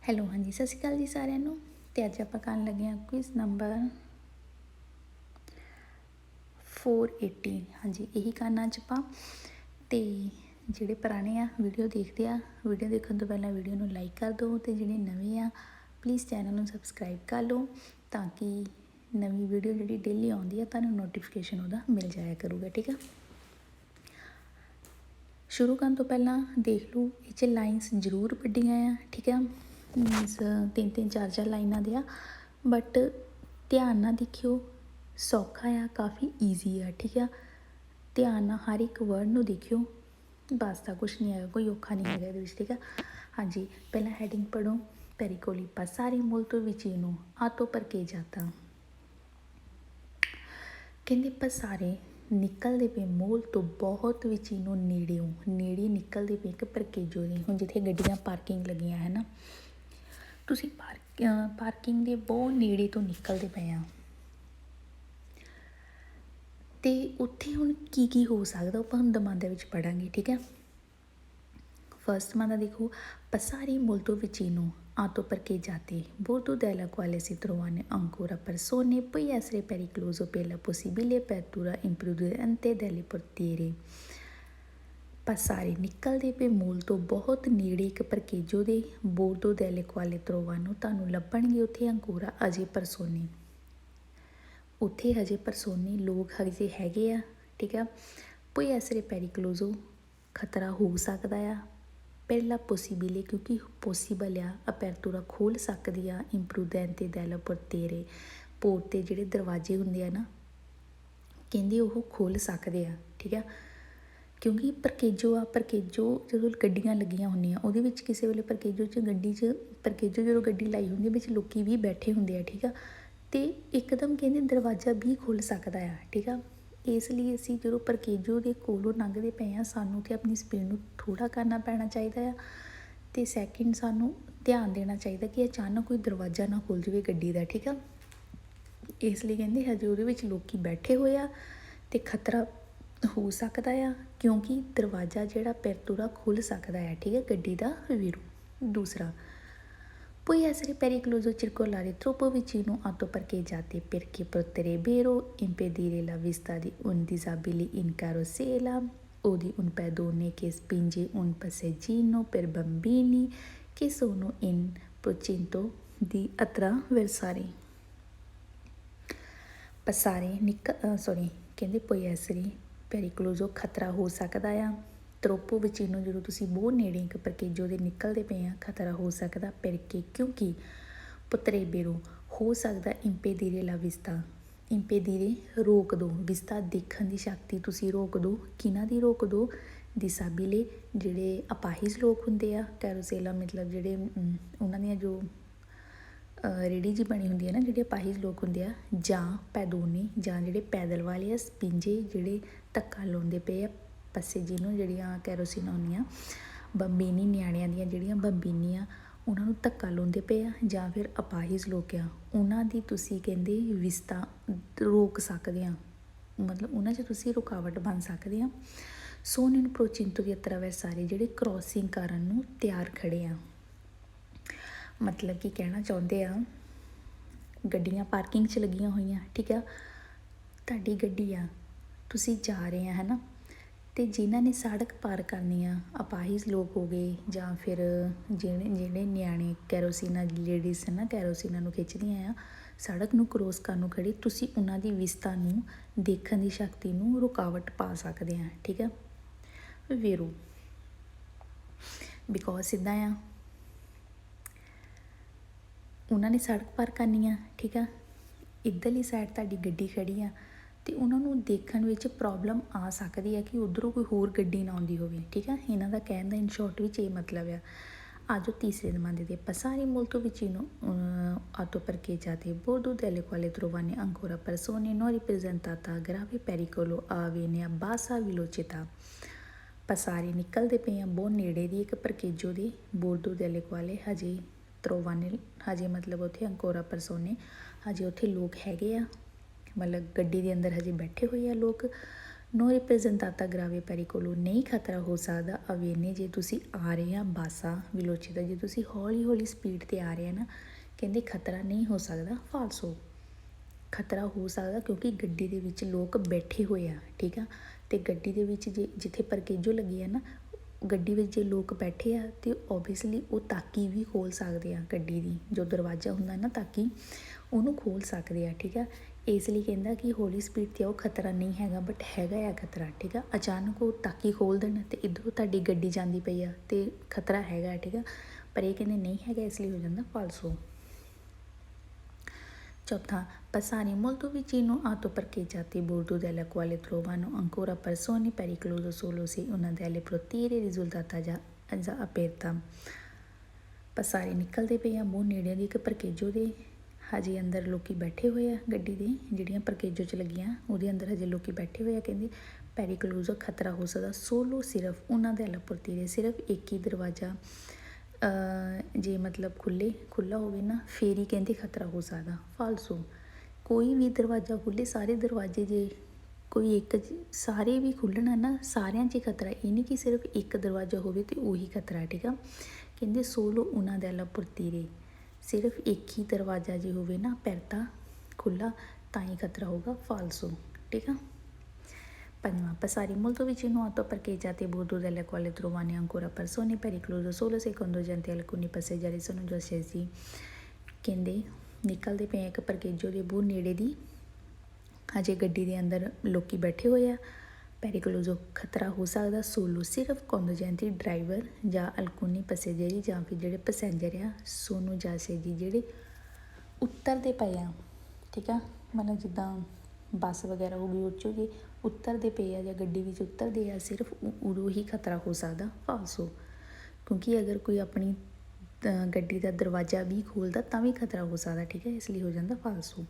Hello ਹਾਂਜੀ ਸਤਿ ਸ਼੍ਰੀ ਅਕਾਲ ਜੀ ਸਾਰਿਆਂ ਨੂੰ। ਤੇ ਅੱਜ ਆਪਾਂ ਕਰਨ ਲੱਗੇ ਹਾਂ ਕੁਇਜ਼ ਨੰਬਰ 480। ਹਾਂਜੀ ਇਹੀ ਕਰਨਾ ਅੱਜ ਆਪਾਂ। ਤੇ ਜਿਹੜੇ ਪੁਰਾਣੇ ਆ ਵੀਡੀਓ ਦੇਖਦੇ ਆ, ਵੀਡੀਓ ਦੇਖਣ ਤੋਂ ਪਹਿਲਾਂ ਵੀਡੀਓ ਨੂੰ ਲਾਈਕ ਕਰ ਦਿਓ, ਤੇ ਜਿਹੜੇ ਨਵੇਂ ਆ ਪਲੀਜ਼ ਚੈਨਲ ਨੂੰ ਸਬਸਕ੍ਰਾਈਬ ਕਰ ਲਓ ਤਾਂ ਕਿ ਨਵੀਂ ਵੀਡੀਓ ਜਿਹੜੀ ਡੇਲੀ ਆਉਂਦੀ ਆ ਤੁਹਾਨੂੰ ਨੋਟੀਫਿਕੇਸ਼ਨ ਉਹਦਾ ਮਿਲ ਜਾਇਆ ਕਰੂਗਾ। ਠੀਕ ਆ, ਸ਼ੁਰੂ ਕਰਨ ਤੋਂ ਪਹਿਲਾਂ ਦੇਖ ਲਓ ਇਹ 'ਚ ਲਾਈਨਸ ਜ਼ਰੂਰ ਵੱਡੀਆਂ ਆ। ਠੀਕ ਆ, ਮੀਨਸ 3-3 4-4 ਲਾਈਨਾਂ ਦੇ ਆ, ਬਟ ਧਿਆਨ ਨਾਲ ਦੇਖਿਓ, ਸੌਖਾ ਆ, ਕਾਫੀ ਈਜ਼ੀ ਆ। ਠੀਕ ਆ, ਧਿਆਨ ਨਾਲ ਹਰ ਇੱਕ ਵਰਡ ਨੂੰ ਦੇਖਿਓ, ਬਸ ਤਾਂ ਕੁਛ ਨਹੀਂ ਹੈਗਾ, ਕੋਈ ਔਖਾ ਨਹੀਂ ਹੈਗਾ ਇਹਦੇ ਵਿੱਚ। ਠੀਕ ਆ, ਹਾਂਜੀ ਪਹਿਲਾਂ ਹੈਡਿੰਗ ਪੜ੍ਹੋ। ਪੈਰੀਕੋਲੀ passare molto vicino ਆਟੋ ਪਰ ਕੇ ਜਾਤਾ। ਕਹਿੰਦੇ ਪਸਾਰੇ ਨਿਕਲਦੇ ਪਏ ਮੋਲ ਤੋਂ ਬਹੁਤ ਵਿਚੀਨੋ ਨੇੜਿਓਂ, ਨੇੜੇ ਨਿਕਲਦੇ ਪਏ ਇੱਕ ਪਰਕੇਜੋ ਦੇ। ਹੁਣ ਜਿੱਥੇ ਗੱਡੀਆਂ ਪਾਰਕਿੰਗ ਲੱਗੀਆਂ ਹੈ ਨਾ, ਤੁਸੀਂ ਪਾਰਕਿੰਗ ਦੇ ਬਹੁਤ ਨੇੜੇ ਤੋਂ ਨਿਕਲਦੇ ਪਏ ਆ, ਅਤੇ ਉੱਥੇ ਹੁਣ ਕੀ ਕੀ ਹੋ ਸਕਦਾ ਆਪਾਂ ਹੁਣ ਦਮਾਂਦੇ ਵਿੱਚ ਪੜ੍ਹਾਂਗੇ। ਠੀਕ ਹੈ, ਫਸਟ ਮੰਨ ਦਾ ਦੇਖੋ, passare molto vicino auto parcheggiate bordo della quale si trovano ancora persone, può essere pericoloso per la possibile apertura imprudente delle portiere। passare ਨਿਕਲਦੇ ਪਏ ਮੋਲ ਤੋਂ ਬਹੁਤ ਨੇੜੇ ਇੱਕ ਪਰਕੇਜੋ ਦੇ, ਬੋਰਡੋ ਦੈਲੇ ਕੁਆਲੇ ਤ੍ਰੋਵਾਨੋ ਤੁਹਾਨੂੰ ਲੱਭਣਗੇ ਉੱਥੇ ਅੰਕੋਰਾ ਅਜੇ ਪਰਸੋਨੇ, ਉੱਥੇ ਹਜੇ ਪਰਸੋਨੇ ਲੋਕ ਹਜੇ ਹੈਗੇ ਆ। ਠੀਕ ਆ, ਪੋਈ ਐਸਰੇ ਪੈਰੀਕਲੋਜ਼ੋ ਖਤਰਾ ਹੋ ਸਕਦਾ ਆ, ਪਹਿਲਾ ਪੋਸੀਬਿਲੇ ਕਿਉਂਕਿ ਪੋਸੀਬਲ ਆ, ਅਪੈਰਤੂਰਾ ਖੋਲ੍ਹ ਸਕਦੀ ਆ, ਇੰਪਰੂਦੈਂਤੇ ਦੈਲਾ ਪੋਰਤੇਰੇ ਪੋਰਟ 'ਤੇ ਜਿਹੜੇ ਦਰਵਾਜ਼ੇ ਹੁੰਦੇ ਆ ਨਾ, ਕਹਿੰਦੇ ਉਹ ਖੋਲ੍ਹ ਸਕਦੇ ਆ। ਠੀਕ ਆ, ਕਿਉਂਕਿ ਪਰਕੇਜੋ ਆ, ਪਰਕੇਜੋ ਜਦੋਂ ਗੱਡੀਆਂ ਲੱਗੀਆਂ ਹੁੰਦੀਆਂ ਉਹਦੇ ਵਿੱਚ ਕਿਸੇ ਵੇਲੇ ਪਰਕੇਜੋ 'ਚ ਗੱਡੀ 'ਚ ਪਰਕੇਜੋ ਜਦੋਂ ਗੱਡੀ ਲਾਈ ਹੁੰਦੀ ਵਿੱਚ ਲੋਕ ਵੀ ਬੈਠੇ ਹੁੰਦੇ ਆ। ਠੀਕ ਆ, ਅਤੇ ਇੱਕਦਮ ਕਹਿੰਦੇ ਦਰਵਾਜ਼ਾ ਵੀ ਖੁੱਲ੍ਹ ਸਕਦਾ ਆ। ਠੀਕ ਆ, ਇਸ ਲਈ ਅਸੀਂ ਜਦੋਂ ਪਰਕੇਜੋ ਦੇ ਕੋਲੋਂ ਲੰਘਦੇ ਪਏ ਹਾਂ ਸਾਨੂੰ ਤਾਂ ਆਪਣੀ ਸਪੀਡ ਨੂੰ ਥੋੜ੍ਹਾ ਕਰਨਾ ਪੈਣਾ ਚਾਹੀਦਾ ਆ, ਅਤੇ ਸੈਕਿੰਡ ਸਾਨੂੰ ਧਿਆਨ ਦੇਣਾ ਚਾਹੀਦਾ ਕਿ ਅਚਾਨਕ ਕੋਈ ਦਰਵਾਜ਼ਾ ਨਾ ਖੁੱਲ੍ਹ ਜਾਵੇ ਗੱਡੀ ਦਾ। ਠੀਕ ਆ, ਇਸ ਲਈ ਕਹਿੰਦੇ ਹਜੇ ਉਹਦੇ ਵਿੱਚ ਲੋਕ ਬੈਠੇ ਹੋਏ ਆ ਅਤੇ ਖਤਰਾ ਹੋ ਸਕਦਾ ਆ, ਕਿਉਂਕਿ ਦਰਵਾਜ਼ਾ ਜਿਹੜਾ ਪੈਰਤੂਰਾ ਖੁੱਲ੍ਹ ਸਕਦਾ ਹੈ। ਠੀਕ ਹੈ, ਗੱਡੀ ਦਾ ਵੀਰੂ। ਦੂਸਰਾ, poi essere pericoloso circolare troppo vicino auto parcheggiate perché potrebbero impedire la vista di un disabile in carrozzella o di un pedone che spinge un passeggino per bambini che sono in procinto di attraversare। passare ਕਹਿੰਦੇ poi essere pericoloso ਖਤਰਾ ਹੋ ਸਕਦਾ ਆ, ਤਰੋਪੋ ਵਿਚੀਨੋ ਜਦੋਂ ਤੁਸੀਂ ਬਹੁਤ ਨੇੜੇ ਇੱਕ ਪਰਕੇਜੋ ਦੇ ਨਿਕਲਦੇ ਪਏ ਆ ਖਤਰਾ ਹੋ ਸਕਦਾ, ਪੈਰਕੇ ਕਿਉਂਕਿ ਪੁਤਰੇਬੇਰੋ ਹੋ ਸਕਦਾ, ਇੰਪੇਦੀਰੇ ਲਾ ਵਿਸਤਾ, ਇੰਪੇਦੀਰੇ ਰੋਕ ਦਿਓ, ਵਿਸਤਾ ਦੇਖਣ ਦੀ ਸ਼ਕਤੀ ਤੁਸੀਂ ਰੋਕ ਦਿਓ। ਕਿਹਨਾਂ ਦੀ ਰੋਕ ਦਿਓ? ਦਿਸਾਬੀਲੇ ਜਿਹੜੇ ਅਪਾਹਿਜ ਲੋਕ ਹੁੰਦੇ ਆ, ਕੈਰੋਸੇਲਾ ਮਤਲਬ ਜਿਹੜੇ ਉਹਨਾਂ ਦੀਆਂ ਜੋ ਰੇਹੜੀ ਜੀ ਬਣੀ ਹੁੰਦੀ ਹੈ ਨਾ, ਜਿਹੜੇ ਅਪਾਹਿਜ ਲੋਕ ਹੁੰਦੇ ਆ, ਜਾਂ ਪੈਦੋਨੇ ਜਾਂ ਜਿਹੜੇ ਪੈਦਲ ਵਾਲੇ ਆ, ਸਪਿੰਜੇ ਜਿਹੜੇ ਧੱਕਾ ਲਾਉਂਦੇ ਪਏ ਆ ਪੱਸੇ ਜਿਹਨੂੰ ਜਿਹੜੀਆਂ ਕੈਰੋਸਿਨ ਹੁੰਦੀਆਂ, ਬੰਬੀਨੀ ਨਿਆਣਿਆਂ ਦੀਆਂ ਜਿਹੜੀਆਂ ਬੰਬੀਨੀਆਂ ਉਹਨਾਂ ਨੂੰ ਧੱਕਾ ਲਾਉਂਦੇ ਪਏ ਆ, ਜਾਂ ਫਿਰ ਅਪਾਹਿਜ ਲੋਕ ਆ ਉਹਨਾਂ ਦੀ ਤੁਸੀਂ ਕਹਿੰਦੇ ਵਿਸਤਾ ਰੋਕ ਸਕਦੇ ਆ, ਮਤਲਬ ਉਹਨਾਂ 'ਚ ਤੁਸੀਂ ਰੁਕਾਵਟ ਬਣ ਸਕਦੇ ਆ। ਸੋ ਇਨ ਪ੍ਰੋਚਿੰਤੋ ਦੀ ਅਤਰਾਵੈਸਾਰੇ ਜਿਹੜੇ ਕਰੋਸਿੰਗ ਕਰਨ ਨੂੰ ਤਿਆਰ ਖੜੇ ਆ, ਮਤਲਬ ਕਿ ਕਹਿਣਾ ਚਾਹੁੰਦੇ ਆ ਗੱਡੀਆਂ ਪਾਰਕਿੰਗ 'ਚ ਲੱਗੀਆਂ ਹੋਈਆਂ। ਠੀਕ ਆ, ਤੁਹਾਡੀ ਗੱਡੀ ਆ, ਤੁਸੀਂ ਜਾ ਰਹੇ ਆ ਹੈ ਨਾ, ਅਤੇ ਜਿਨ੍ਹਾਂ ਨੇ ਸੜਕ ਪਾਰ ਕਰਨੀ ਆ, ਅਪਾਹਿਜ ਲੋਕ ਹੋ ਗਏ ਜਾਂ ਫਿਰ ਜਿਹੜੇ ਨਿਆਣੇ ਕੈਰੋਸੀਨਾ ਲੇਡੀਜ਼ ਹੈ ਨਾ, ਕੈਰੋਸੀਨਾ ਨੂੰ ਖਿੱਚਦੀਆਂ ਆ ਸੜਕ ਨੂੰ ਕਰੋਸ ਕਰਨ ਨੂੰ ਖੜੀ, ਤੁਸੀਂ ਉਹਨਾਂ ਦੀ ਵਿਸਤਾ ਨੂੰ ਦੇਖਣ ਦੀ ਸ਼ਕਤੀ ਨੂੰ ਰੁਕਾਵਟ ਪਾ ਸਕਦੇ ਆ। ਠੀਕ ਆ, ਵੇਰੋ ਬਿਕੋਜ਼ ਸਿੱਧਾ ਆ, ਉਹਨਾਂ ਨੇ ਸੜਕ ਪਾਰ ਕਰਨੀ ਆ। ਠੀਕ ਆ, ਇੱਧਰਲੀ ਸਾਈਡ ਤੁਹਾਡੀ ਗੱਡੀ ਖੜੀ ਆ ਅਤੇ ਉਹਨਾਂ ਨੂੰ ਦੇਖਣ ਵਿੱਚ ਪ੍ਰੋਬਲਮ ਆ ਸਕਦੀ ਹੈ ਕਿ ਉੱਧਰੋਂ ਕੋਈ ਹੋਰ ਗੱਡੀ ਨਾ ਆਉਂਦੀ ਹੋਵੇ। ਠੀਕ ਆ, ਇਹਨਾਂ ਦਾ ਕਹਿਣ ਦਾ ਇਨ ਸ਼ੋਰਟ ਵਿੱਚ ਇਹ ਮਤਲਬ ਆ। ਅੱਜ ਤੀਸਰੇ ਦਮਾਂਦੇ ਦੇ passare molto vicino auto parcheggiate bordo delle quali trovane ancora persone non rappresentata grave pericolo avviene a bassa velocità। passare ਨਿਕਲਦੇ ਪਏ ਆ ਬਹੁਤ ਨੇੜੇ ਦੀ ਇੱਕ ਪਰਕੇਜੋ ਦੇ, ਬੋਰਡੋ ਦੈਲੇ ਕੁਆਲੇ ਹਜੇ ਤਰੋਵਾਨੇ ਹਜੇ ਮਤਲਬ ਉੱਥੇ ਅੰਕੋਰਾ ਪਰਸੋਨੇ ਹਜੇ ਉੱਥੇ ਲੋਕ ਹੈਗੇ ਆ, ਮਤਲਬ ਗੱਡੀ ਦੇ ਅੰਦਰ ਹਜੇ ਬੈਠੇ ਹੋਏ ਆ ਲੋਕ, ਨੋ ਰਿਪਰੈਜ਼ੈਂਟਾਤਾ ਗ੍ਰਾਵੇ ਪੈਰੀਕੋਲੋ, ਨਹੀਂ ਖਤਰਾ ਹੋ ਸਕਦਾ ਅਵੇਨੇ ਜੇ ਤੁਸੀਂ ਆ ਰਹੇ ਆ ਬਾਸਾ ਵਿਲੋਚਿਤਾ, ਜੇ ਤੁਸੀਂ ਹੌਲੀ ਹੌਲੀ ਸਪੀਡ 'ਤੇ ਆ ਰਹੇ ਆ ਨਾ, ਕਹਿੰਦੇ ਖਤਰਾ ਨਹੀਂ ਹੋ ਸਕਦਾ ਫਾਲਸੋ। ਖਤਰਾ ਹੋ ਸਕਦਾ ਕਿਉਂਕਿ ਗੱਡੀ ਦੇ ਵਿੱਚ ਲੋਕ ਬੈਠੇ ਹੋਏ ਆ, ਠੀਕ ਆ। ਅਤੇ ਗੱਡੀ ਦੇ ਵਿੱਚ ਜੇ ਜਿੱਥੇ ਪਰਕੇਜੋ ਲੱਗੀ ਆ ਨਾ, ਗੱਡੀ ਵਿੱਚ ਜੇ ਲੋਕ ਬੈਠੇ ਆ ਅਤੇ ਓਬੀਅਸਲੀ ਉਹ ਤਾਕੀ ਵੀ ਖੋਲ੍ਹ ਸਕਦੇ ਆ, ਗੱਡੀ ਦੀ ਜੋ ਦਰਵਾਜ਼ਾ ਹੁੰਦਾ ਨਾ ਤਾਕੀ, ਉਹਨੂੰ ਖੋਲ੍ਹ ਸਕਦੇ ਆ, ਠੀਕ ਆ। ਇਸ ਲਈ ਕਹਿੰਦਾ ਕਿ ਹੌਲੀ ਸਪੀਡ 'ਤੇ ਉਹ ਖਤਰਾ ਨਹੀਂ ਹੈਗਾ, ਬਟ ਹੈਗਾ ਆ ਖਤਰਾ, ਠੀਕ ਆ। ਅਚਾਨਕ ਉਹ ਤਾਕੀ ਖੋਲ੍ਹ ਦੇਣ ਅਤੇ ਇੱਧਰੋਂ ਤੁਹਾਡੀ ਗੱਡੀ ਜਾਂਦੀ ਪਈ ਆ ਅਤੇ ਖਤਰਾ ਹੈਗਾ, ਠੀਕ ਆ। ਪਰ ਇਹ ਕਹਿੰਦੇ ਨਹੀਂ ਹੈਗਾ, ਇਸ ਲਈ ਹੋ ਜਾਂਦਾ ਫਾਲਸੋ। ਚੌਥਾ, passare molto vicino auto parcheggiate bordo della quale trovano ancora persone pericoloso solo se una delle portiere risultata già aperta। passare ਨਿਕਲਦੇ ਪਏ ਆ ਬਹੁਤ ਨੇੜੇ ਦੀ ਇੱਕ ਪਰਕੇਜੋ ਦੇ, ਹਜੇ ਅੰਦਰ ਲੋਕੀ ਬੈਠੇ ਹੋਏ ਆ, ਗੱਡੀ ਦੇ ਜਿਹੜੀਆਂ ਪਰਕੇਜੋ 'ਚ ਲੱਗੀਆਂ ਉਹਦੇ ਅੰਦਰ ਹਜੇ ਲੋਕੀ ਬੈਠੇ ਹੋਏ ਆ। ਕਹਿੰਦੇ ਪੈਰੀਕਲੋਜ਼ੋ ਖਤਰਾ ਹੋ ਸਕਦਾ ਸੋਲੋ ਸਿਰਫ ਉਹਨਾਂ ਦੇ ਅੱਲਾ ਪੁਰਤੀਰੇ, ਸਿਰਫ ਇੱਕ ਹੀ ਦਰਵਾਜ਼ਾ ਜੇ ਮਤਲਬ ਖੁੱਲ੍ਹਾ ਹੋਵੇ ਨਾ ਫੇਰ ਹੀ ਕਹਿੰਦੇ ਖਤਰਾ ਹੋ ਸਕਦਾ ਫਾਲਸੋ। ਕੋਈ ਵੀ ਦਰਵਾਜ਼ਾ ਖੁੱਲ੍ਹੇ, ਸਾਰੇ ਦਰਵਾਜ਼ੇ ਜੇ ਕੋਈ ਇੱਕ ਸਾਰੇ ਵੀ ਖੁੱਲ੍ਹਣਾ ਨਾ, ਸਾਰਿਆਂ 'ਚ ਹੀ ਖਤਰਾ, ਇਹ ਨਹੀਂ ਕਿ ਸਿਰਫ ਇੱਕ ਦਰਵਾਜ਼ਾ ਹੋਵੇ ਅਤੇ ਉਹੀ ਖਤਰਾ, ਠੀਕ ਆ। ਕਹਿੰਦੇ ਸੋਲੋ ਉਹਨਾਂ ਦੇ ਅੱਲਾ ਪੁਰਤੀਰੇ, ਸਿਰਫ ਇੱਕ ਹੀ ਦਰਵਾਜ਼ਾ ਜੇ ਹੋਵੇ ਨਾ ਪੈਰਤਾ ਖੁੱਲ੍ਹਾ ਤਾਂ ਹੀ ਖਤਰਾ ਹੋਊਗਾ ਫਾਲਸੋ, ਠੀਕ ਆ। ਪੰਜਵਾਂ, passare molto vicino auto parcheggiate a bordo delle quali trovano ancora persone pericolose solo se conducenti alcuni passeggeri sono già scesi। ਕਹਿੰਦੇ ਨਿਕਲਦੇ ਪਏ ਇੱਕ ਪਰਕੇਜੋ ਦੇ ਬਹੁਤ ਨੇੜੇ ਦੀ, ਹਜੇ ਗੱਡੀ ਦੇ ਅੰਦਰ ਲੋਕੀ ਬੈਠੇ ਹੋਏ ਆ, ਪੈਰੀਕਲੋਜ਼ੋ ਖਤਰਾ ਹੋ ਸਕਦਾ ਸੋਲੋ ਸਿਰਫ ਕੰਦੋਜੈਂਤੀ ਡਰਾਈਵਰ ਜਾਂ ਅਲਕੂਨੀ ਪੈਸੇਜਰੀ ਜਾਂ ਫਿਰ ਜਿਹੜੇ ਪੈਸੇਂਜਰ ਆ ਸੋਨੂ ਜਾਂ ਸੇਜੀ ਜਿਹੜੇ ਉਤਰਦੇ ਪਏ ਆ, ਠੀਕ ਆ। ਮਤਲਬ ਜਿੱਦਾਂ ਬੱਸ ਵਗੈਰਾ ਹੋ ਗਈ ਉਹ 'ਚੋਂ ਜੇ ਉਤਰਦੇ ਪਏ ਆ ਜਾਂ ਗੱਡੀ ਵਿੱਚ ਉਤਰਦੇ ਆ, ਸਿਰਫ ਉਦੋਂ ਹੀ ਖਤਰਾ ਹੋ ਸਕਦਾ ਫਾਲਸੋ। ਕਿਉਂਕਿ ਅਗਰ ਕੋਈ ਆਪਣੀ ਗੱਡੀ ਦਾ ਦਰਵਾਜ਼ਾ ਵੀ ਖੋਲ੍ਹਦਾ ਤਾਂ ਵੀ ਖਤਰਾ ਹੋ ਸਕਦਾ, ਠੀਕ ਹੈ, ਇਸ ਲਈ ਹੋ ਜਾਂਦਾ ਫਾਲਸੋ।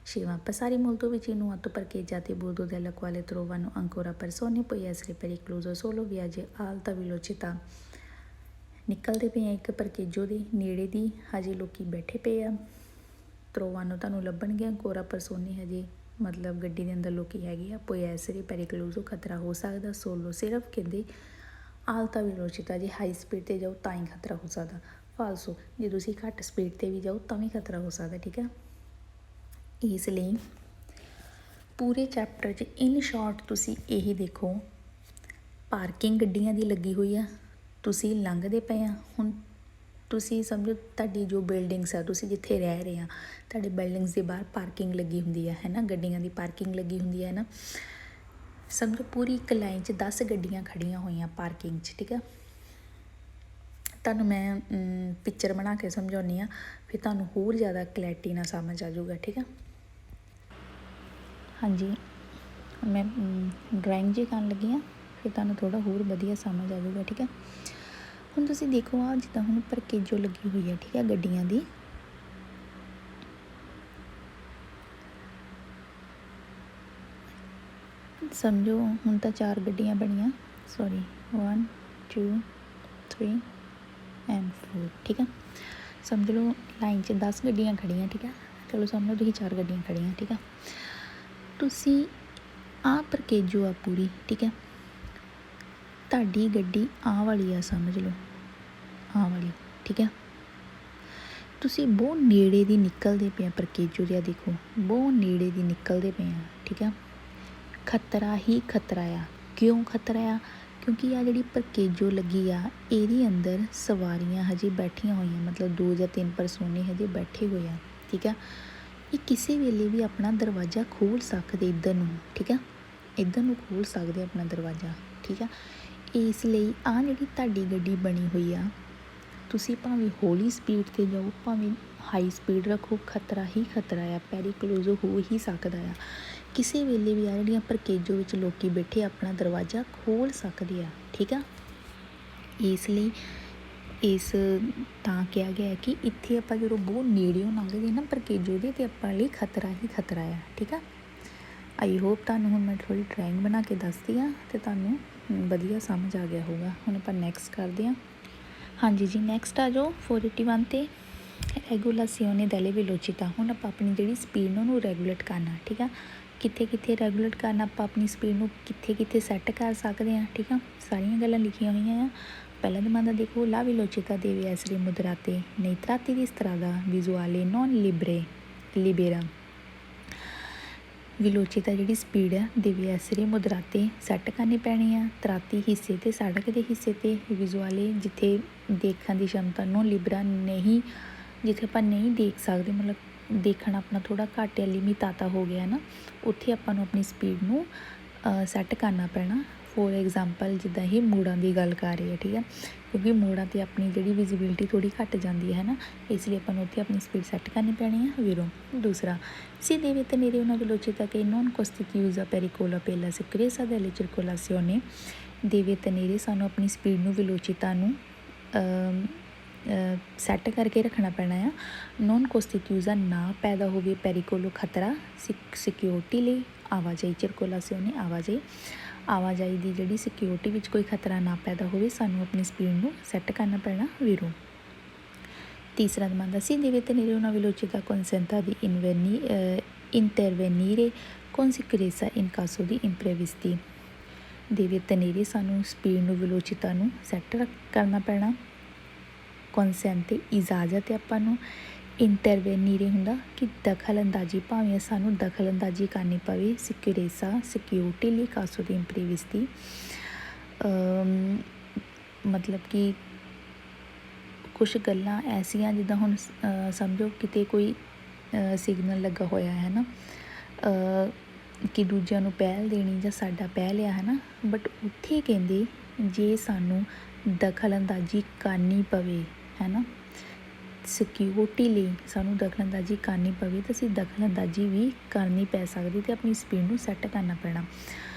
ਛੇਵਾਂ, passare molto vicino auto parcheggiate a bordo della quale trovano ancora persone può essere pericoloso solo viaggi a alta velocità। ਨਿਕਲਦੇ ਪਏ ਆ ਇੱਕ ਪਰਕੇਜੋ ਦੇ ਨੇੜੇ ਦੀ, ਹਜੇ ਲੋਕੀ ਬੈਠੇ ਪਏ ਆ, ਤ੍ਰੋਵਾਨੋ ਤੁਹਾਨੂੰ ਲੱਭਣਗੇ ਕੋਰਾ ਪਰਸੋਨੀ, ਹਜੇ ਮਤਲਬ ਗੱਡੀ ਦੇ ਅੰਦਰ ਲੋਕੀ ਹੈਗੇ ਆ। ਪੋਈ ਐਸਰੀ ਪੈਰੀਕਲੋਜ਼ੋ ਖਤਰਾ ਹੋ ਸਕਦਾ ਸੋਲੋ ਸਿਰਫ ਕਹਿੰਦੇ ਆਲਤਾ ਵਿਲੋਚਿਤਾ, ਜੇ ਹਾਈ ਸਪੀਡ 'ਤੇ ਜਾਓ ਤਾਂ ਹੀ ਖਤਰਾ ਹੋ ਸਕਦਾ ਫਾਲਸੋ, ਜੇ ਤੁਸੀਂ ਘੱਟ ਸਪੀਡ 'ਤੇ ਵੀ ਜਾਓ ਤਾਂ ਵੀ ਖਤਰਾ ਹੋ ਸਕਦਾ, ਠੀਕ ਹੈ। ਇਸ ਲਈ ਪੂਰੇ ਚੈਪਟਰ 'ਚ ਇਨ ਸ਼ਾਰਟ ਤੁਸੀਂ ਇਹੀ ਦੇਖੋ, ਪਾਰਕਿੰਗ ਗੱਡੀਆਂ ਦੀ ਲੱਗੀ ਹੋਈ ਆ, ਤੁਸੀਂ ਲੰਘਦੇ ਪਏ ਆ, ਹੁਣ ਤੁਸੀਂ ਸਮਝੋ ਤੁਹਾਡੀ ਜੋ ਬਿਲਡਿੰਗਸ ਆ, ਤੁਸੀਂ ਜਿੱਥੇ ਰਹਿ ਰਹੇ ਆ, ਤੁਹਾਡੇ ਬਿਲਡਿੰਗਸ ਦੇ ਬਾਹਰ ਪਾਰਕਿੰਗ ਲੱਗੀ ਹੁੰਦੀ ਹੈ ਨਾ, ਗੱਡੀਆਂ ਦੀ ਪਾਰਕਿੰਗ ਲੱਗੀ ਹੁੰਦੀ ਹੈ ਨਾ। ਸਮਝੋ ਪੂਰੀ ਇੱਕ ਲਾਈਨ 'ਚ 10 ਗੱਡੀਆਂ ਖੜ੍ਹੀਆਂ ਹੋਈਆਂ ਪਾਰਕਿੰਗ 'ਚ, ਠੀਕ ਆ। ਤੁਹਾਨੂੰ ਮੈਂ ਪਿਕਚਰ ਬਣਾ ਕੇ ਸਮਝਾਉਂਦੀ ਹਾਂ, ਫਿਰ ਤੁਹਾਨੂੰ ਹੋਰ ਜ਼ਿਆਦਾ ਕਲੈਰਿਟੀ ਨਾਲ ਸਮਝ ਆ ਜਾਊਗਾ, ਠੀਕ ਆ। ਹਾਂਜੀ, ਮੈਂ ਡਰਾਇੰਗ ਜਿਹੀ ਕਰਨ ਲੱਗੀ ਹਾਂ, ਫਿਰ ਤੁਹਾਨੂੰ ਥੋੜ੍ਹਾ ਹੋਰ ਵਧੀਆ ਸਮਝ ਆ ਜਾਊਗਾ, ਠੀਕ ਆ। ਹੁਣ ਤੁਸੀਂ ਦੇਖੋ ਆ ਜਿੱਦਾਂ ਹੁਣ ਪਰਕੇਜੋ ਲੱਗੀ ਹੋਈ ਹੈ, ਠੀਕ ਹੈ, ਗੱਡੀਆਂ ਦੀ। ਸਮਝੋ ਹੁਣ ਤਾਂ 4 ਗੱਡੀਆਂ ਬਣੀਆਂ, ਸੌਰੀ 1 2 3 ਐਂਡ 4, ਠੀਕ ਆ। ਸਮਝ ਲਓ ਲਾਈਨ 'ਚ 10 ਗੱਡੀਆਂ ਖੜ੍ਹੀਆਂ, ਠੀਕ ਆ। ਚਲੋ ਸਮਝੋ ਤੁਸੀਂ 4 ਗੱਡੀਆਂ ਖੜ੍ਹੀਆਂ, ਠੀਕ ਆ। ਤੁਸੀਂ ਆਹ ਪਰਕੇਜੋ ਆ ਪੂਰੀ, ਠੀਕ ਹੈ, ਤੁਹਾਡੀ ਗੱਡੀ ਆਹ ਵਾਲੀ ਆ, ਸਮਝ ਲਓ ਆਹ ਵਾਲੀ, ਠੀਕ ਹੈ। ਤੁਸੀਂ ਬਹੁਤ ਨੇੜੇ ਦੀ ਨਿਕਲਦੇ ਪਏ ਆ ਪਰਕੇਜੋ ਦੇ, ਦੇਖੋ ਬਹੁਤ ਨੇੜੇ ਦੀ ਨਿਕਲਦੇ ਪਏ ਆ, ਠੀਕ ਆ। ਖਤਰਾ ਹੀ ਖਤਰਾ ਆ। ਕਿਉਂ ਖਤਰਾ ਆ? ਕਿਉਂਕਿ ਆ ਜਿਹੜੀ ਪਰਕੇਜੋ ਲੱਗੀ ਆ ਇਹਦੇ ਅੰਦਰ ਸਵਾਰੀਆਂ ਹਜੇ ਬੈਠੀਆਂ ਹੋਈਆਂ, ਮਤਲਬ 2 ਜਾਂ 3 ਪਰਸੋਨੇ ਹਜੇ ਬੈਠੇ ਹੋਏ ਆ, ਠੀਕ ਆ। ਇਹ ਕਿਸੇ ਵੇਲੇ ਵੀ ਆਪਣਾ ਦਰਵਾਜ਼ਾ ਖੋਲ੍ਹ ਸਕਦੇ ਇੱਧਰ ਨੂੰ, ਠੀਕ ਆ, ਇੱਧਰ ਨੂੰ ਖੋਲ੍ਹ ਸਕਦੇ ਆਪਣਾ ਦਰਵਾਜ਼ਾ, ਠੀਕ ਆ। ਇਸ ਲਈ ਆਹ ਜਿਹੜੀ ਤੁਹਾਡੀ ਗੱਡੀ ਬਣੀ ਹੋਈ ਆ, ਤੁਸੀਂ ਭਾਵੇਂ ਹੌਲੀ ਸਪੀਡ 'ਤੇ ਜਾਓ ਭਾਵੇਂ ਹਾਈ ਸਪੀਡ ਰੱਖੋ, ਖਤਰਾ ਹੀ ਖਤਰਾ ਆ, ਪੈਰੀਕਲੋਜ਼ੋ ਹੋ ਹੀ ਸਕਦਾ ਆ। ਕਿਸੇ ਵੇਲੇ ਵੀ ਆ ਜਿਹੜੀਆਂ ਪਰਕੇਜੋ ਵਿੱਚ ਲੋਕੀ ਬੈਠੇ ਆਪਣਾ ਦਰਵਾਜ਼ਾ ਖੋਲ੍ਹ ਸਕਦੇ ਆ, ਠੀਕ ਆ। ਇਸ ਲਈ ਇਸ ਤਾਂ ਕਿਹਾ ਗਿਆ ਕਿ ਇੱਥੇ ਆਪਾਂ ਜਦੋਂ ਬਹੁਤ ਨੇੜਿਓਂ ਲੰਘਦੇ ਨਾ ਪਰਕੇਜੋ ਦੇ, ਅਤੇ ਆਪਾਂ ਲਈ ਖਤਰਾ ਹੀ ਖਤਰਾ ਆ, ਠੀਕ ਆ। ਆਈ ਹੋਪ ਤੁਹਾਨੂੰ ਹੁਣ ਮੈਂ ਥੋੜ੍ਹੀ ਡਰਾਇੰਗ ਬਣਾ ਕੇ ਦੱਸਦੀ ਹਾਂ ਅਤੇ ਤੁਹਾਨੂੰ ਵਧੀਆ ਸਮਝ ਆ ਗਿਆ ਹੋਊਗਾ। ਹੁਣ ਆਪਾਂ ਨੈਕਸਟ ਕਰਦੇ ਹਾਂ। ਹਾਂਜੀ ਜੀ, ਨੈਕਸਟ ਆ ਜਾਓ 481 'ਤੇ ਰੈਗੂਲਾਸੀਓਨੇ ਦੈਲੇ ਵੇਲੋਚਿਤਾ। ਹੁਣ ਆਪਾਂ ਆਪਣੀ ਜਿਹੜੀ ਸਪੀਡ ਨੂੰ ਉਹਨੂੰ ਰੈਗੂਲੇਟ ਕਰਨਾ, ਠੀਕ ਆ। ਕਿੱਥੇ ਕਿੱਥੇ ਰੈਗੂਲੇਟ ਕਰਨਾ, ਆਪਾਂ ਆਪਣੀ ਸਪੀਡ ਨੂੰ ਕਿੱਥੇ ਕਿੱਥੇ ਸੈੱਟ ਕਰ ਸਕਦੇ ਹਾਂ। ਠੀਕ ਆ, ਸਾਰੀਆਂ ਗੱਲਾਂ ਲਿਖੀਆਂ ਹੋਈਆਂ ਆ। ਪਹਿਲਾ ਦਮਾਂਦਾ ਦੇਖੋ, ਲਾ velocità deve essere moderate nei tratti di strada visuale non libera। velocità ਜਿਹੜੀ ਸਪੀਡ ਆ deve essere moderate ਸੈੱਟ ਕਰਨੀ ਪੈਣੀ ਆ ਤਰਾਤੀ ਹਿੱਸੇ ਤੇ, ਸੜਕ ਦੇ ਹਿੱਸੇ ਤੇ, ਵਿਜ਼ੂਆਲੇ ਜਿੱਥੇ ਦੇਖਣ ਦੀ ਸ਼ਮਤਾ non libera ਨਹੀਂ, ਜਿੱਥੇ ਆਪਾਂ ਨਹੀਂ ਦੇਖ ਸਕਦੇ, ਮਤਲਬ ਦੇਖਣਾ ਆਪਣਾ ਥੋੜ੍ਹਾ ਘੱਟ ਜਾਂ ਲਿਮਿਟਾਤਾ ਹੋ ਗਿਆ ਨਾ, ਉੱਥੇ ਆਪਾਂ ਨੂੰ ਆਪਣੀ ਸਪੀਡ ਨੂੰ ਸੈੱਟ ਕਰਨਾ ਪੈਣਾ। ਫੋਰ ਐਗਜ਼ਾਮਪਲ ਜਿੱਦਾਂ ਇਹ ਮੋੜਾਂ ਦੀ ਗੱਲ ਕਰ ਰਹੀ ਹੈ, ਠੀਕ ਹੈ, ਕਿਉਂਕਿ ਮੋੜਾਂ 'ਤੇ ਆਪਣੀ ਜਿਹੜੀ ਵਿਜ਼ੀਬਿਲਿਟੀ ਥੋੜ੍ਹੀ ਘੱਟ ਜਾਂਦੀ ਹੈ ਨਾ, ਇਸ ਲਈ ਆਪਾਂ ਨੂੰ ਉੱਥੇ ਆਪਣੀ ਸਪੀਡ ਸੈੱਟ ਕਰਨੀ ਪੈਣੀ ਹੈ। ਵੀਰੋ ਦੂਸਰਾ, si deve tenere una velocità che non costituisca pericolo per la sicurezza delle circolazione। deve tenere ਸਾਨੂੰ ਆਪਣੀ ਸਪੀਡ ਨੂੰ velocità ਨੂੰ ਸੈੱਟ ਕਰਕੇ ਰੱਖਣਾ ਪੈਣਾ ਆ। ਨੋਨ ਕੋਸਟੀਟਿਊਜ਼ਾ ਨਾ ਪੈਦਾ ਹੋਵੇ, ਪੈਰੀਕੋਲੋ ਖਤਰਾ, ਸਿਕਿਉਰਿਟੀ ਲਈ, ਆਵਾਜਾਈ ਚਿਰਕੋਲਾਸਿਓਨੇ ਆਵਾਜਾਈ ਦੀ ਜਿਹੜੀ ਸਿਕਿਉਰਿਟੀ ਵਿੱਚ ਕੋਈ ਖਤਰਾ ਨਾ ਪੈਦਾ ਹੋਵੇ, ਸਾਨੂੰ ਆਪਣੀ ਸਪੀਡ ਨੂੰ ਸੈੱਟ ਕਰਨਾ ਪੈਣਾ ਵੀਰੋ। ਤੀਸਰਾ ਦਮਾਂਦਾ, si deve tenere una velocità consenta di intervenire con sicurezza in caso di imprevisti। deve tenere ਸਾਨੂੰ ਸਪੀਡ ਨੂੰ velocità ਨੂੰ ਸੈੱਟ ਕਰਨਾ ਪੈਣਾ। ਕੌਨਸੈਂਟ ਇਜਾਜ਼ਤ ਹੈ ਆਪਾਂ ਨੂੰ। ਇੰਟਰਵੈਨੀਰੇ ਹੁੰਦਾ ਕਿ ਦਖਲ ਅੰਦਾਜ਼ੀ, ਭਾਵੇਂ ਸਾਨੂੰ ਦਖਲ ਅੰਦਾਜ਼ੀ ਕਰਨੀ ਪਵੇ। ਸਿਕਿਉਰੇਸਾ ਸਿਕਿਉਰਿਟੀ ਲਈ, ਕਾਸੋ ਦੀ ਇੰਪਰੀਵਿਸਤੀ ਮਤਲਬ ਕਿ ਕੁਛ ਗੱਲਾਂ ਐਸੀਆਂ ਜਿੱਦਾਂ ਹੁਣ ਸਮਝੋ ਕਿਤੇ ਕੋਈ ਸਿਗਨਲ ਲੱਗਾ ਹੋਇਆ ਹੈ ਨਾ, ਕਿ ਦੂਜਿਆਂ ਨੂੰ ਪਹਿਲ ਦੇਣੀ ਜਾਂ ਸਾਡਾ ਪਹਿਲ ਆ ਹੈ ਨਾ, ਬਟ ਉੱਥੇ ਕਹਿੰਦੇ ਜੇ ਸਾਨੂੰ ਦਖਲ ਅੰਦਾਜ਼ੀ ਕਰਨੀ ਪਵੇ ਹੈ ਨਾ, ਸਿਕਿਉਰਿਟੀ ਲਈ ਸਾਨੂੰ ਦਖਲ ਅੰਦਾਜ਼ੀ ਕਰਨੀ ਪਵੇ, ਤਾਂ ਅਸੀਂ ਦਖਲ ਅੰਦਾਜ਼ੀ ਵੀ ਕਰਨੀ ਪੈ ਸਕਦੀ ਅਤੇ ਆਪਣੀ ਸਪੀਡ ਨੂੰ ਸੈੱਟ ਕਰਨਾ ਪੈਣਾ।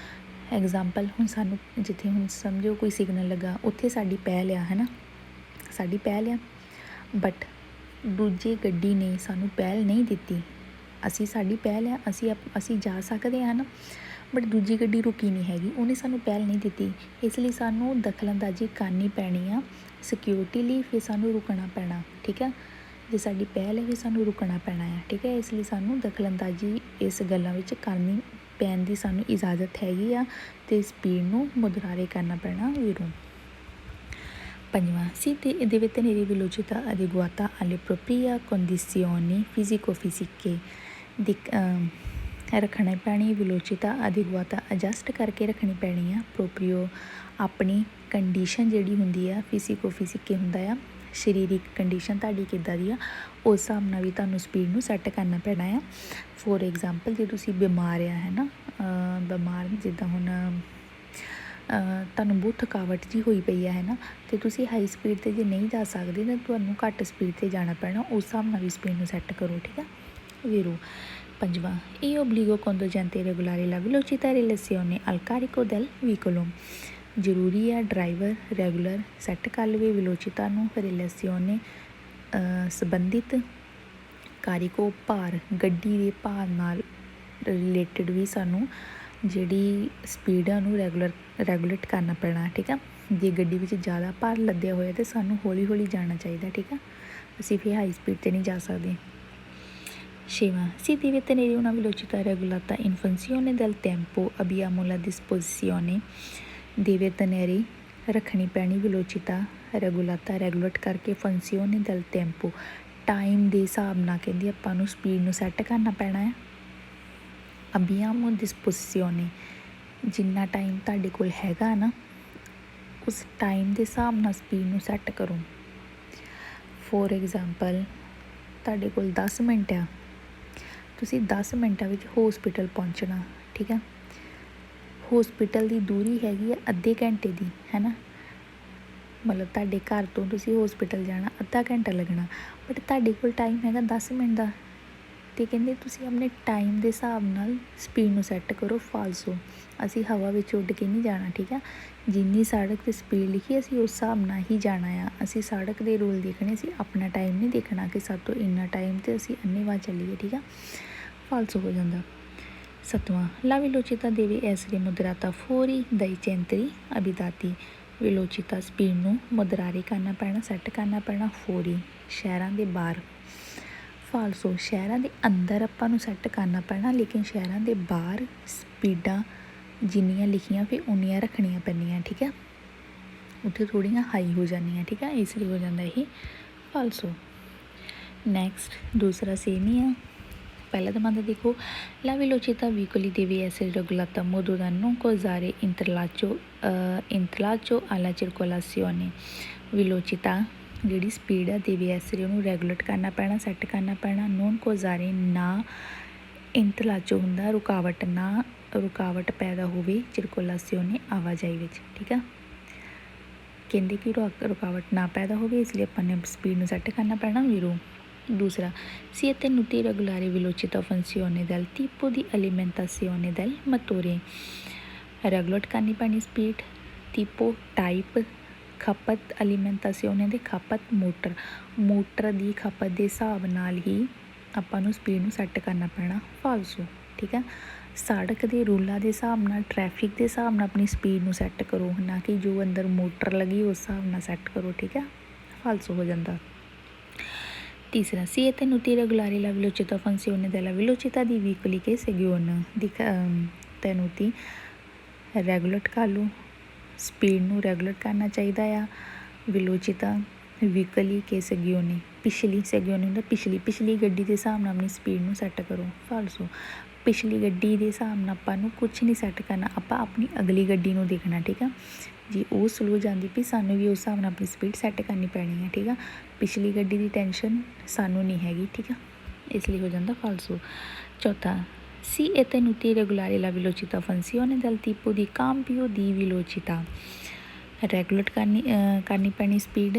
ਐਗਜ਼ਾਮਪਲ, ਹੁਣ ਸਾਨੂੰ ਜਿੱਥੇ ਹੁਣ ਸਮਝੋ ਕੋਈ ਸਿਗਨਲ ਲੱਗਾ, ਉੱਥੇ ਸਾਡੀ ਪਹਿਲ ਆ ਹੈ ਨਾ, ਸਾਡੀ ਪਹਿਲ ਆ, ਬਟ ਦੂਜੀ ਗੱਡੀ ਨੇ ਸਾਨੂੰ ਪਹਿਲ ਨਹੀਂ ਦਿੱਤੀ। ਸਾਡੀ ਪਹਿਲ ਆ, ਅਸੀਂ ਜਾ ਸਕਦੇ ਹਾਂ ਨਾ, ਬਟ ਦੂਜੀ ਗੱਡੀ ਰੁਕੀ ਨਹੀਂ ਹੈਗੀ, ਉਹਨੇ ਸਾਨੂੰ ਪਹਿਲ ਨਹੀਂ ਦਿੱਤੀ, ਇਸ ਲਈ ਸਾਨੂੰ ਦਖਲ ਅੰਦਾਜ਼ੀ ਕਰਨੀ ਪੈਣੀ ਆ ਸਿਕਿਉਰਿਟੀ ਲਈ, ਫਿਰ ਸਾਨੂੰ ਰੁਕਣਾ ਪੈਣਾ। ਠੀਕ ਹੈ, ਜੇ ਸਾਡੀ ਪਹਿਲ ਹੈ ਫਿਰ ਸਾਨੂੰ ਰੁਕਣਾ ਪੈਣਾ ਆ। ਠੀਕ ਹੈ, ਇਸ ਲਈ ਸਾਨੂੰ ਦਖਲ ਅੰਦਾਜ਼ੀ ਇਸ ਗੱਲਾਂ ਵਿੱਚ ਕਰਨੀ ਪੈਣ ਦੀ ਸਾਨੂੰ ਇਜਾਜ਼ਤ ਹੈਗੀ ਆ, ਅਤੇ ਸਪੀਡ ਨੂੰ ਮੁਦਰਾਰੇ ਕਰਨਾ ਪੈਣਾ ਵੀਰੋ। ਪੰਜਵਾਂ, si deve tenere velocità adeguata alle proprie condizioni fisico-fisiche। ਰੱਖਣੀ ਪੈਣੀ velocità adeguata, ਐਡਜਸਟ ਕਰਕੇ ਰੱਖਣੀ ਪੈਣੀ ਆ। ਪ੍ਰੋਪਰੀਓ ਆਪਣੀ ਕੰਡੀਸ਼ਨ ਜਿਹੜੀ ਹੁੰਦੀ ਆ, ਫਿਜ਼ੀਕੋ-ਫਿਜ਼ਿਕੇ ਹੁੰਦਾ ਆ, ਸਰੀਰਿਕ ਕੰਡੀਸ਼ਨ ਤੁਹਾਡੀ ਕਿੱਦਾਂ ਦੀ ਆ, ਉਸ ਹਿਸਾਬ ਨਾਲ ਵੀ ਤੁਹਾਨੂੰ ਸਪੀਡ ਨੂੰ ਸੈੱਟ ਕਰਨਾ ਪੈਣਾ ਆ। ਫੋਰ ਐਗਜ਼ਾਮਪਲ, ਜੇ ਤੁਸੀਂ ਬਿਮਾਰ ਆ ਹੈ ਨਾ, ਬਿਮਾਰ ਜਿੱਦਾਂ ਹੁਣ ਤੁਹਾਨੂੰ ਬਹੁਤ ਥਕਾਵਟ ਜਿਹੀ ਹੋਈ ਪਈ ਹੈ ਨਾ, ਅਤੇ ਤੁਸੀਂ ਹਾਈ ਸਪੀਡ 'ਤੇ ਜੇ ਨਹੀਂ ਜਾ ਸਕਦੇ ਤਾਂ ਤੁਹਾਨੂੰ ਘੱਟ ਸਪੀਡ 'ਤੇ ਜਾਣਾ ਪੈਣਾ, ਉਸ ਹਿਸਾਬ ਨਾਲ ਵੀ ਸਪੀਡ ਨੂੰ ਸੈੱਟ ਕਰੋ। ਠੀਕ ਹੈ ਵੀਰੋ। ਪੰਜਵਾਂ, ਇਹ obbligo conducente regolare la velocità in relazione al carico del veicolo। ਜ਼ਰੂਰੀ ਆ ਡਰਾਈਵਰ ਰੈਗੂਲਰ ਸੈੱਟ ਕਰ ਲਵੇ velocità ਨੂੰ, ਰਿਲੇਸੀਓਨੇ ਸੰਬੰਧਿਤ, ਕਾਰਿਕੋ ਭਾਰ, ਗੱਡੀ ਦੇ ਭਾਰ ਨਾਲ ਰਿਲੇਟਡ ਵੀ ਸਾਨੂੰ ਜਿਹੜੀ ਸਪੀਡ ਆ ਉਹਨੂੰ ਰੈਗੂਲੇਟ ਕਰਨਾ ਪੈਣਾ। ਠੀਕ ਆ, ਜੇ ਗੱਡੀ ਵਿੱਚ ਜ਼ਿਆਦਾ ਭਾਰ ਲੱਦਿਆ ਹੋਇਆ ਤਾਂ ਸਾਨੂੰ ਹੌਲੀ ਹੌਲੀ ਜਾਣਾ ਚਾਹੀਦਾ। ਠੀਕ ਆ, ਅਸੀਂ ਫਿਰ ਹਾਈ ਸਪੀਡ 'ਤੇ ਨਹੀਂ ਜਾ ਸਕਦੇ। ਛੇਵਾਂ, si deve tenere una velocità regolata in funzione del tempo abbiamo la disposizione। deve tenere ਰੱਖਣੀ ਪੈਣੀ velocità regolata ਰੈਗੂਲੇਟ ਕਰਕੇ funzione del tempo ਟਾਈਮ ਦੇ ਹਿਸਾਬ ਨਾਲ ਕਹਿੰਦੀ ਆਪਾਂ ਨੂੰ ਸਪੀਡ ਨੂੰ ਸੈੱਟ ਕਰਨਾ ਪੈਣਾ ਹੈ। abbiamo disposizione ਜਿੰਨਾ ਟਾਈਮ ਤੁਹਾਡੇ ਕੋਲ ਹੈਗਾ ਨਾ, ਉਸ ਟਾਈਮ ਦੇ ਹਿਸਾਬ ਨਾਲ ਸਪੀਡ ਨੂੰ ਸੈੱਟ ਕਰੋ। ਫੋਰ ਐਗਜ਼ਾਮਪਲ, ਤੁਹਾਡੇ ਕੋਲ 10 ਮਿੰਟ ਆ, ਤੁਸੀਂ 10 ਮਿੰਟਾਂ ਵਿੱਚ ਹੋਸਪਿਟਲ ਪਹੁੰਚਣਾ। ਠੀਕ ਹੈ, ਹੋਸਪਿਟਲ ਦੀ ਦੂਰੀ ਹੈਗੀ ਆ ਅੱਧੇ ਘੰਟੇ ਦੀ ਹੈ ਨਾ, ਮਤਲਬ ਤੁਹਾਡੇ ਘਰ ਤੋਂ ਤੁਸੀਂ ਹੋਸਪਿਟਲ ਜਾਣਾ ਅੱਧਾ ਘੰਟਾ ਲੱਗਣਾ, ਬਟ ਤੁਹਾਡੇ ਕੋਲ ਟਾਈਮ ਹੈਗਾ 10 ਮਿੰਟ ਦਾ, ਅਤੇ ਕਹਿੰਦੇ ਤੁਸੀਂ ਆਪਣੇ ਟਾਈਮ ਦੇ ਹਿਸਾਬ ਨਾਲ ਸਪੀਡ ਨੂੰ ਸੈੱਟ ਕਰੋ। ਫਾਲਸੋ ਅਸੀਂ ਹਵਾ ਵਿੱਚ ਉੱਡ ਕੇ ਨਹੀਂ ਜਾਣਾ। ਠੀਕ ਆ, ਜਿੰਨੀ ਸੜਕ 'ਤੇ ਸਪੀਡ ਲਿਖੀ ਅਸੀਂ ਉਸ ਹਿਸਾਬ ਨਾਲ ਹੀ ਜਾਣਾ ਆ। ਅਸੀਂ ਸੜਕ ਦੇ ਰੂਲ ਦੇਖਣੇ, ਅਸੀਂ ਆਪਣਾ ਟਾਈਮ ਨਹੀਂ ਦੇਖਣਾ ਕਿ ਸਾਡੇ ਤੋਂ ਇੰਨਾ ਟਾਈਮ 'ਤੇ ਅਸੀਂ ਅੰਨ੍ਹੇਵਾਹ ਚੱਲੀਏ। ਠੀਕ ਆ, ਫਾਲਸੋ ਹੋ ਜਾਂਦਾ। ਸੱਤਵਾਂ, la velocità deve essere moderata fuori dai centri abitati। velocità speed ਨੂੰ ਮੁਦਰਾਰੇ ਕਰਨਾ ਪੈਣਾ, ਸੈੱਟ ਕਰਨਾ ਪੈਣਾ ਫੋਰੀ, ਸ਼ਹਿਰਾਂ ਦੇ ਬਾਹਰ। ਫਾਲਸੋ ਸ਼ਹਿਰਾਂ ਦੇ ਅੰਦਰ ਆਪਾਂ ਨੂੰ ਸੈੱਟ ਕਰਨਾ ਪੈਣਾ, ਲੇਕਿਨ ਸ਼ਹਿਰਾਂ ਦੇ ਬਾਹਰ ਸਪੀਡਾਂ ਜਿੰਨੀਆਂ ਲਿਖੀਆਂ ਫਿਰ ਉਨੀਆਂ ਰੱਖਣੀਆਂ ਪੈਂਦੀਆਂ, ਠੀਕ ਹੈ। ਉੱਥੇ ਥੋੜ੍ਹੀਆਂ ਹਾਈ ਹੋ ਜਾਂਦੀਆਂ, ਠੀਕ ਹੈ, ਇਸ ਲਈ ਹੋ ਜਾਂਦਾ ਇਹ ਫਾਲਸੋ। ਨੈਕਸਟ ਦੂਸਰਾ ਸੇਮ ਹੀ ਆ। ਪਹਿਲਾ domanda ਦੇਖੋ, la velocità veicoli deve essere regolata in modo da non causare intralcio alla circolazione। velocità ਜਿਹੜੀ ਸਪੀਡ ਆ deve essere ਉਹਨੂੰ ਰੈਗੂਲੇਟ ਕਰਨਾ ਪੈਣਾ, ਸੈੱਟ ਕਰਨਾ ਪੈਣਾ, non causare ਨਾ intralcio ਹੁੰਦਾ ਰੁਕਾਵਟ, ਨਾ ਰੁਕਾਵਟ ਪੈਦਾ ਹੋਵੇ circolazione ਆਵਾਜਾਈ ਵਿੱਚ, ਠੀਕ ਆ। ਕਹਿੰਦੇ ਕਿ ਰੁਕਾਵਟ ਨਾ ਪੈਦਾ ਹੋਵੇ, ਇਸ ਲਈ ਆਪਾਂ ਨੇ ਸਪੀਡ ਨੂੰ ਸੈੱਟ ਕਰਨਾ ਪੈਣਾ ਵੀਰੋ। ਦੂਸਰਾ, si è tenuti regolare velocità funzione del tipo di alimentazione del motore। Regulate ਕਰਨੀ ਪੈਣੀ ਸਪੀਡ, tipo ਟਾਈਪ, ਖਪਤ, alimentazione ਦੇ ਖਪਤ, ਮੋਟਰ ਦੀ ਖਪਤ ਦੇ ਹਿਸਾਬ ਨਾਲ ਹੀ ਆਪਾਂ ਨੂੰ ਸਪੀਡ ਨੂੰ ਸੈੱਟ ਕਰਨਾ ਪੈਣਾ ਫਾਲਸੋ, ਠੀਕ ਹੈ। ਸੜਕ ਦੇ ਰੂਲਾਂ ਦੇ ਹਿਸਾਬ ਨਾਲ, ਟ੍ਰੈਫਿਕ ਦੇ ਹਿਸਾਬ ਨਾਲ ਆਪਣੀ ਸਪੀਡ ਨੂੰ ਸੈੱਟ ਕਰੋ, ਨਾ ਕਿ ਜੋ ਅੰਦਰ ਮੋਟਰ ਲੱਗੀ ਉਸ ਹਿਸਾਬ ਨਾਲ ਸੈੱਟ ਕਰੋ, ਠੀਕ ਹੈ, ਫਾਲਸੋ ਹੋ ਜਾਂਦਾ। ਤੀਸਰਾ, si è tenuti regolare la velocità funzione della velocità di veicoli che seguono। tenuti regulate ਕਰ ਲਓ, ਸਪੀਡ ਨੂੰ ਰੈਗੂਲੇਟ ਕਰਨਾ ਚਾਹੀਦਾ ਆ। velocità veicoli che seguono, ਪਿਛਲੀ seguono ਹੁੰਦਾ ਪਿਛਲੀ ਗੱਡੀ ਦੇ ਹਿਸਾਬ ਨਾਲ ਆਪਣੀ ਸਪੀਡ ਨੂੰ ਸੈੱਟ ਕਰੋ ਫਾਲਸੋ। ਪਿਛਲੀ ਗੱਡੀ ਦੇ ਹਿਸਾਬ ਨਾਲ ਆਪਾਂ ਨੂੰ ਕੁਛ ਨਹੀਂ ਸੈੱਟ ਕਰਨਾ, ਆਪਾਂ ਆਪਣੀ ਅਗਲੀ ਗੱਡੀ ਨੂੰ ਦੇਖਣਾ, ਠੀਕ ਆ। ਜੇ ਉਹ ਸਲੋ ਜਾਂਦੀ ਪਈ, ਸਾਨੂੰ ਵੀ ਉਸ ਹਿਸਾਬ ਨਾਲ ਆਪਣੀ ਸਪੀਡ ਸੈੱਟ ਕਰਨੀ ਪੈਣੀ ਹੈ, ਠੀਕ ਆ। ਪਿਛਲੀ ਗੱਡੀ ਦੀ ਟੈਨਸ਼ਨ ਸਾਨੂੰ ਨਹੀਂ ਹੈਗੀ, ਠੀਕ ਆ, ਇਸ ਲਈ ਹੋ ਜਾਂਦਾ ਫਾਲਸੋ। ਚੌਥਾ, si è tenuti regolare la velocità funzione del tipo di cambio di velocità। Regulate ਕਰਨੀ ਪੈਣੀ ਸਪੀਡ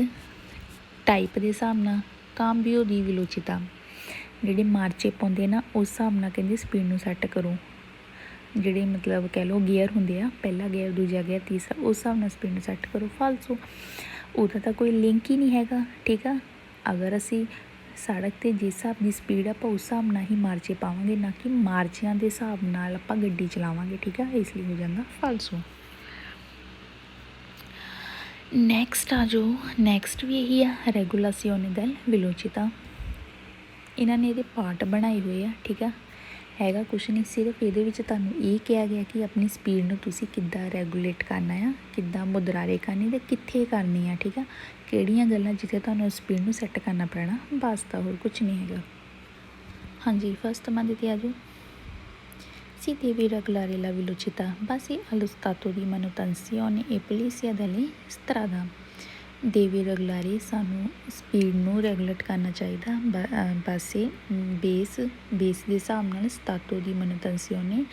ਟਾਈਪ ਦੇ ਹਿਸਾਬ ਨਾਲ, cambio di velocità ਜਿਹੜੇ ਮਾਰਚੇ ਪਾਉਂਦੇ ਨਾ ਉਸ ਹਿਸਾਬ ਨਾਲ ਕਹਿੰਦੇ ਸਪੀਡ ਨੂੰ ਸੈੱਟ ਕਰੋ। ਜਿਹੜੇ ਮਤਲਬ ਕਹਿ ਲਓ ਗੇਅਰ ਹੁੰਦੇ ਆ, ਪਹਿਲਾ ਗੇਅਰ, ਦੂਜਾ ਗੇਅਰ, ਤੀਸਰਾ, ਉਸ ਹਿਸਾਬ ਨਾਲ ਸਪੀਡ ਨੂੰ ਸੈੱਟ ਕਰੋ ਫਾਲਸੋ। ਉਹਦਾ ਤਾਂ ਕੋਈ ਲਿੰਕ ਹੀ ਨਹੀਂ ਹੈਗਾ, ਠੀਕ ਆ। ਅਗਰ ਅਸੀਂ ਸੜਕ 'ਤੇ ਜਿਸ ਹਿਸਾਬ ਦੀ ਸਪੀਡ ਆਪਾਂ ਉਸ ਹਿਸਾਬ ਨਾਲ ਹੀ ਮਾਰਚੇ ਪਾਵਾਂਗੇ, ਨਾ ਕਿ ਮਾਰਚਿਆਂ ਦੇ ਹਿਸਾਬ ਨਾਲ ਆਪਾਂ ਗੱਡੀ ਚਲਾਵਾਂਗੇ, ਠੀਕ ਆ, ਇਸ ਲਈ ਹੋ ਜਾਂਦਾ ਫਾਲਸੋ। ਨੈਕਸਟ ਆ ਜੋ, ਨੈਕਸਟ ਵੀ ਇਹੀ ਆ, ਰੈਗੂਲਾਸੀਓਨੇ ਦੈਲ ਵੈਲੋਚਿਟਾ। ਇਹਨਾਂ ਨੇ ਇਹਦੇ ਪਾਰਟ ਬਣਾਏ ਹੋਏ ਆ, ਠੀਕ ਆ, ਹੈਗਾ ਕੁਛ ਨਹੀਂ, ਸਿਰਫ ਇਹਦੇ ਵਿੱਚ ਤੁਹਾਨੂੰ ਇਹ ਕਿਹਾ ਗਿਆ ਕਿ ਆਪਣੀ ਸਪੀਡ ਨੂੰ ਤੁਸੀਂ ਕਿੱਦਾਂ ਰੈਗੂਲੇਟ ਕਰਨਾ ਆ, ਕਿੱਦਾਂ ਮੁਦਰਾਰੇ ਕਰਨੀ ਅਤੇ ਕਿੱਥੇ ਕਰਨੀ ਆ, ਠੀਕ ਆ, ਕਿਹੜੀਆਂ ਗੱਲਾਂ ਜਿੱਥੇ ਤੁਹਾਨੂੰ ਸਪੀਡ ਨੂੰ ਸੈੱਟ ਕਰਨਾ ਪੈਣਾ, ਬਸ ਤਾਂ ਹੋਰ ਕੁਛ ਨਹੀਂ ਹੈਗਾ। ਹਾਂਜੀ, ਫਸਟ ਮੰਨ 'ਤੇ ਆ ਜਾਓ। si deve regolare la velocità base allo stato di manutenzione e pulizia delle strada। ਦੇਵੇ ਰੈਗੂਲਾਰੇ ਸਾਨੂੰ ਸਪੀਡ ਨੂੰ ਰੈਗੂਲੇਟ ਕਰਨਾ ਚਾਹੀਦਾ ਬੇਸ ਦੇ ਹਿਸਾਬ ਨਾਲ, ਸਤਾਤੋ ਦੀ ਮਨੋਟੈਂਸੀਓਨੇ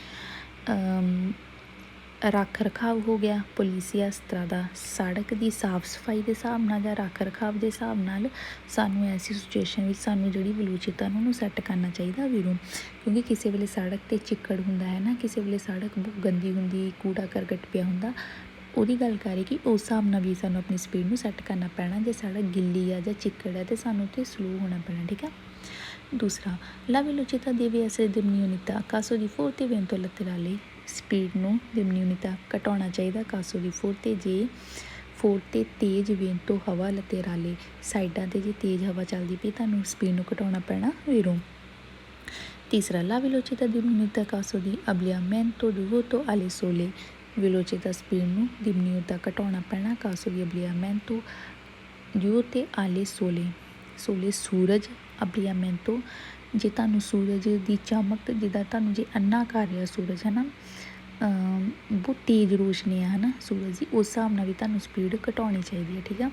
ਰੱਖ ਰਖਾਵ ਹੋ ਗਿਆ, ਪੁਲੀਸੀਆ ਸਤਰਾਦਾ ਸੜਕ ਦੀ ਸਾਫ ਸਫਾਈ ਦੇ ਹਿਸਾਬ ਨਾਲ ਜਾਂ ਰੱਖ ਰਖਾਵ ਦੇ ਹਿਸਾਬ ਨਾਲ ਸਾਨੂੰ ਐਸੀ ਸਿਚੁਏਸ਼ਨ ਵਿੱਚ ਸਾਨੂੰ ਜਿਹੜੀ ਵੈਲੋਚਿਟਾ ਨੂੰ ਸੈੱਟ ਕਰਨਾ ਚਾਹੀਦਾ ਵੀਰੋ। ਕਿਉਂਕਿ ਕਿਸੇ ਵੇਲੇ ਸੜਕ 'ਤੇ ਚਿੱਕੜ ਹੁੰਦਾ ਹੈ ਨਾ, ਕਿਸੇ ਵੇਲੇ ਸੜਕ ਬਹੁਤ ਗੰਦੀ ਹੁੰਦੀ, ਕੂੜਾ ਕਰਕਟ ਪਿਆ ਹੁੰਦਾ, ਉਹਦੀ ਗੱਲ ਕਰੇ ਕਿ ਉਸ ਹਿਸਾਬ ਨਾਲ ਵੀ ਸਾਨੂੰ ਆਪਣੀ ਸਪੀਡ ਨੂੰ ਸੈੱਟ ਕਰਨਾ ਪੈਣਾ। ਜੇ ਸੜਕ ਗਿੱਲੀ ਆ ਜਾਂ ਚਿੱਕੜ ਹੈ ਤਾਂ ਸਾਨੂੰ ਉੱਥੇ ਸਲੋ ਹੋਣਾ ਪੈਣਾ, ਠੀਕ ਆ। ਦੂਸਰਾ, la velocità deve essere diminuita a caso di forte vento laterale। Speed ਨੂੰ diminuita ਘਟਾਉਣਾ ਚਾਹੀਦਾ, caso di forte ਜੇ forte ਤੇਜ਼ ਵੈਂਟੋ ਹਵਾ laterale ਸਾਈਡਾਂ 'ਤੇ ਜੇ ਤੇਜ਼ ਹਵਾ ਚੱਲਦੀ ਪਈ ਤੁਹਾਨੂੰ ਸਪੀਡ ਨੂੰ ਘਟਾਉਣਾ ਪੈਣਾ ਵੀਰੋ। ਤੀਸਰਾ, la velocità diminuita a caso di abbigliamento dovuto alle sole। ਵੈਲੋਚਿਟਾ ਸਪੀਡ ਨੂੰ diminuita ਘਟਾਉਣਾ ਪੈਣਾ, caso di abbigliamento dovuto alle sole ਸੂਰਜ, abbigliamento ਜੇ ਤੁਹਾਨੂੰ ਸੂਰਜ ਦੀ ਚਮਕ, ਜਿੱਦਾਂ ਤੁਹਾਨੂੰ ਜੇ ਅੰਨਾ ਕਰ ਰਿਹਾ ਸੂਰਜ ਹੈ ਨਾ, ਬਹੁਤ ਤੇਜ਼ ਰੋਸ਼ਨੀ ਆ ਹੈ ਨਾ ਸੂਰਜ ਦੀ, ਉਸ ਹਿਸਾਬ ਨਾਲ ਵੀ ਤੁਹਾਨੂੰ ਸਪੀਡ ਘਟਾਉਣੀ ਚਾਹੀਦੀ ਹੈ, ਠੀਕ ਆ।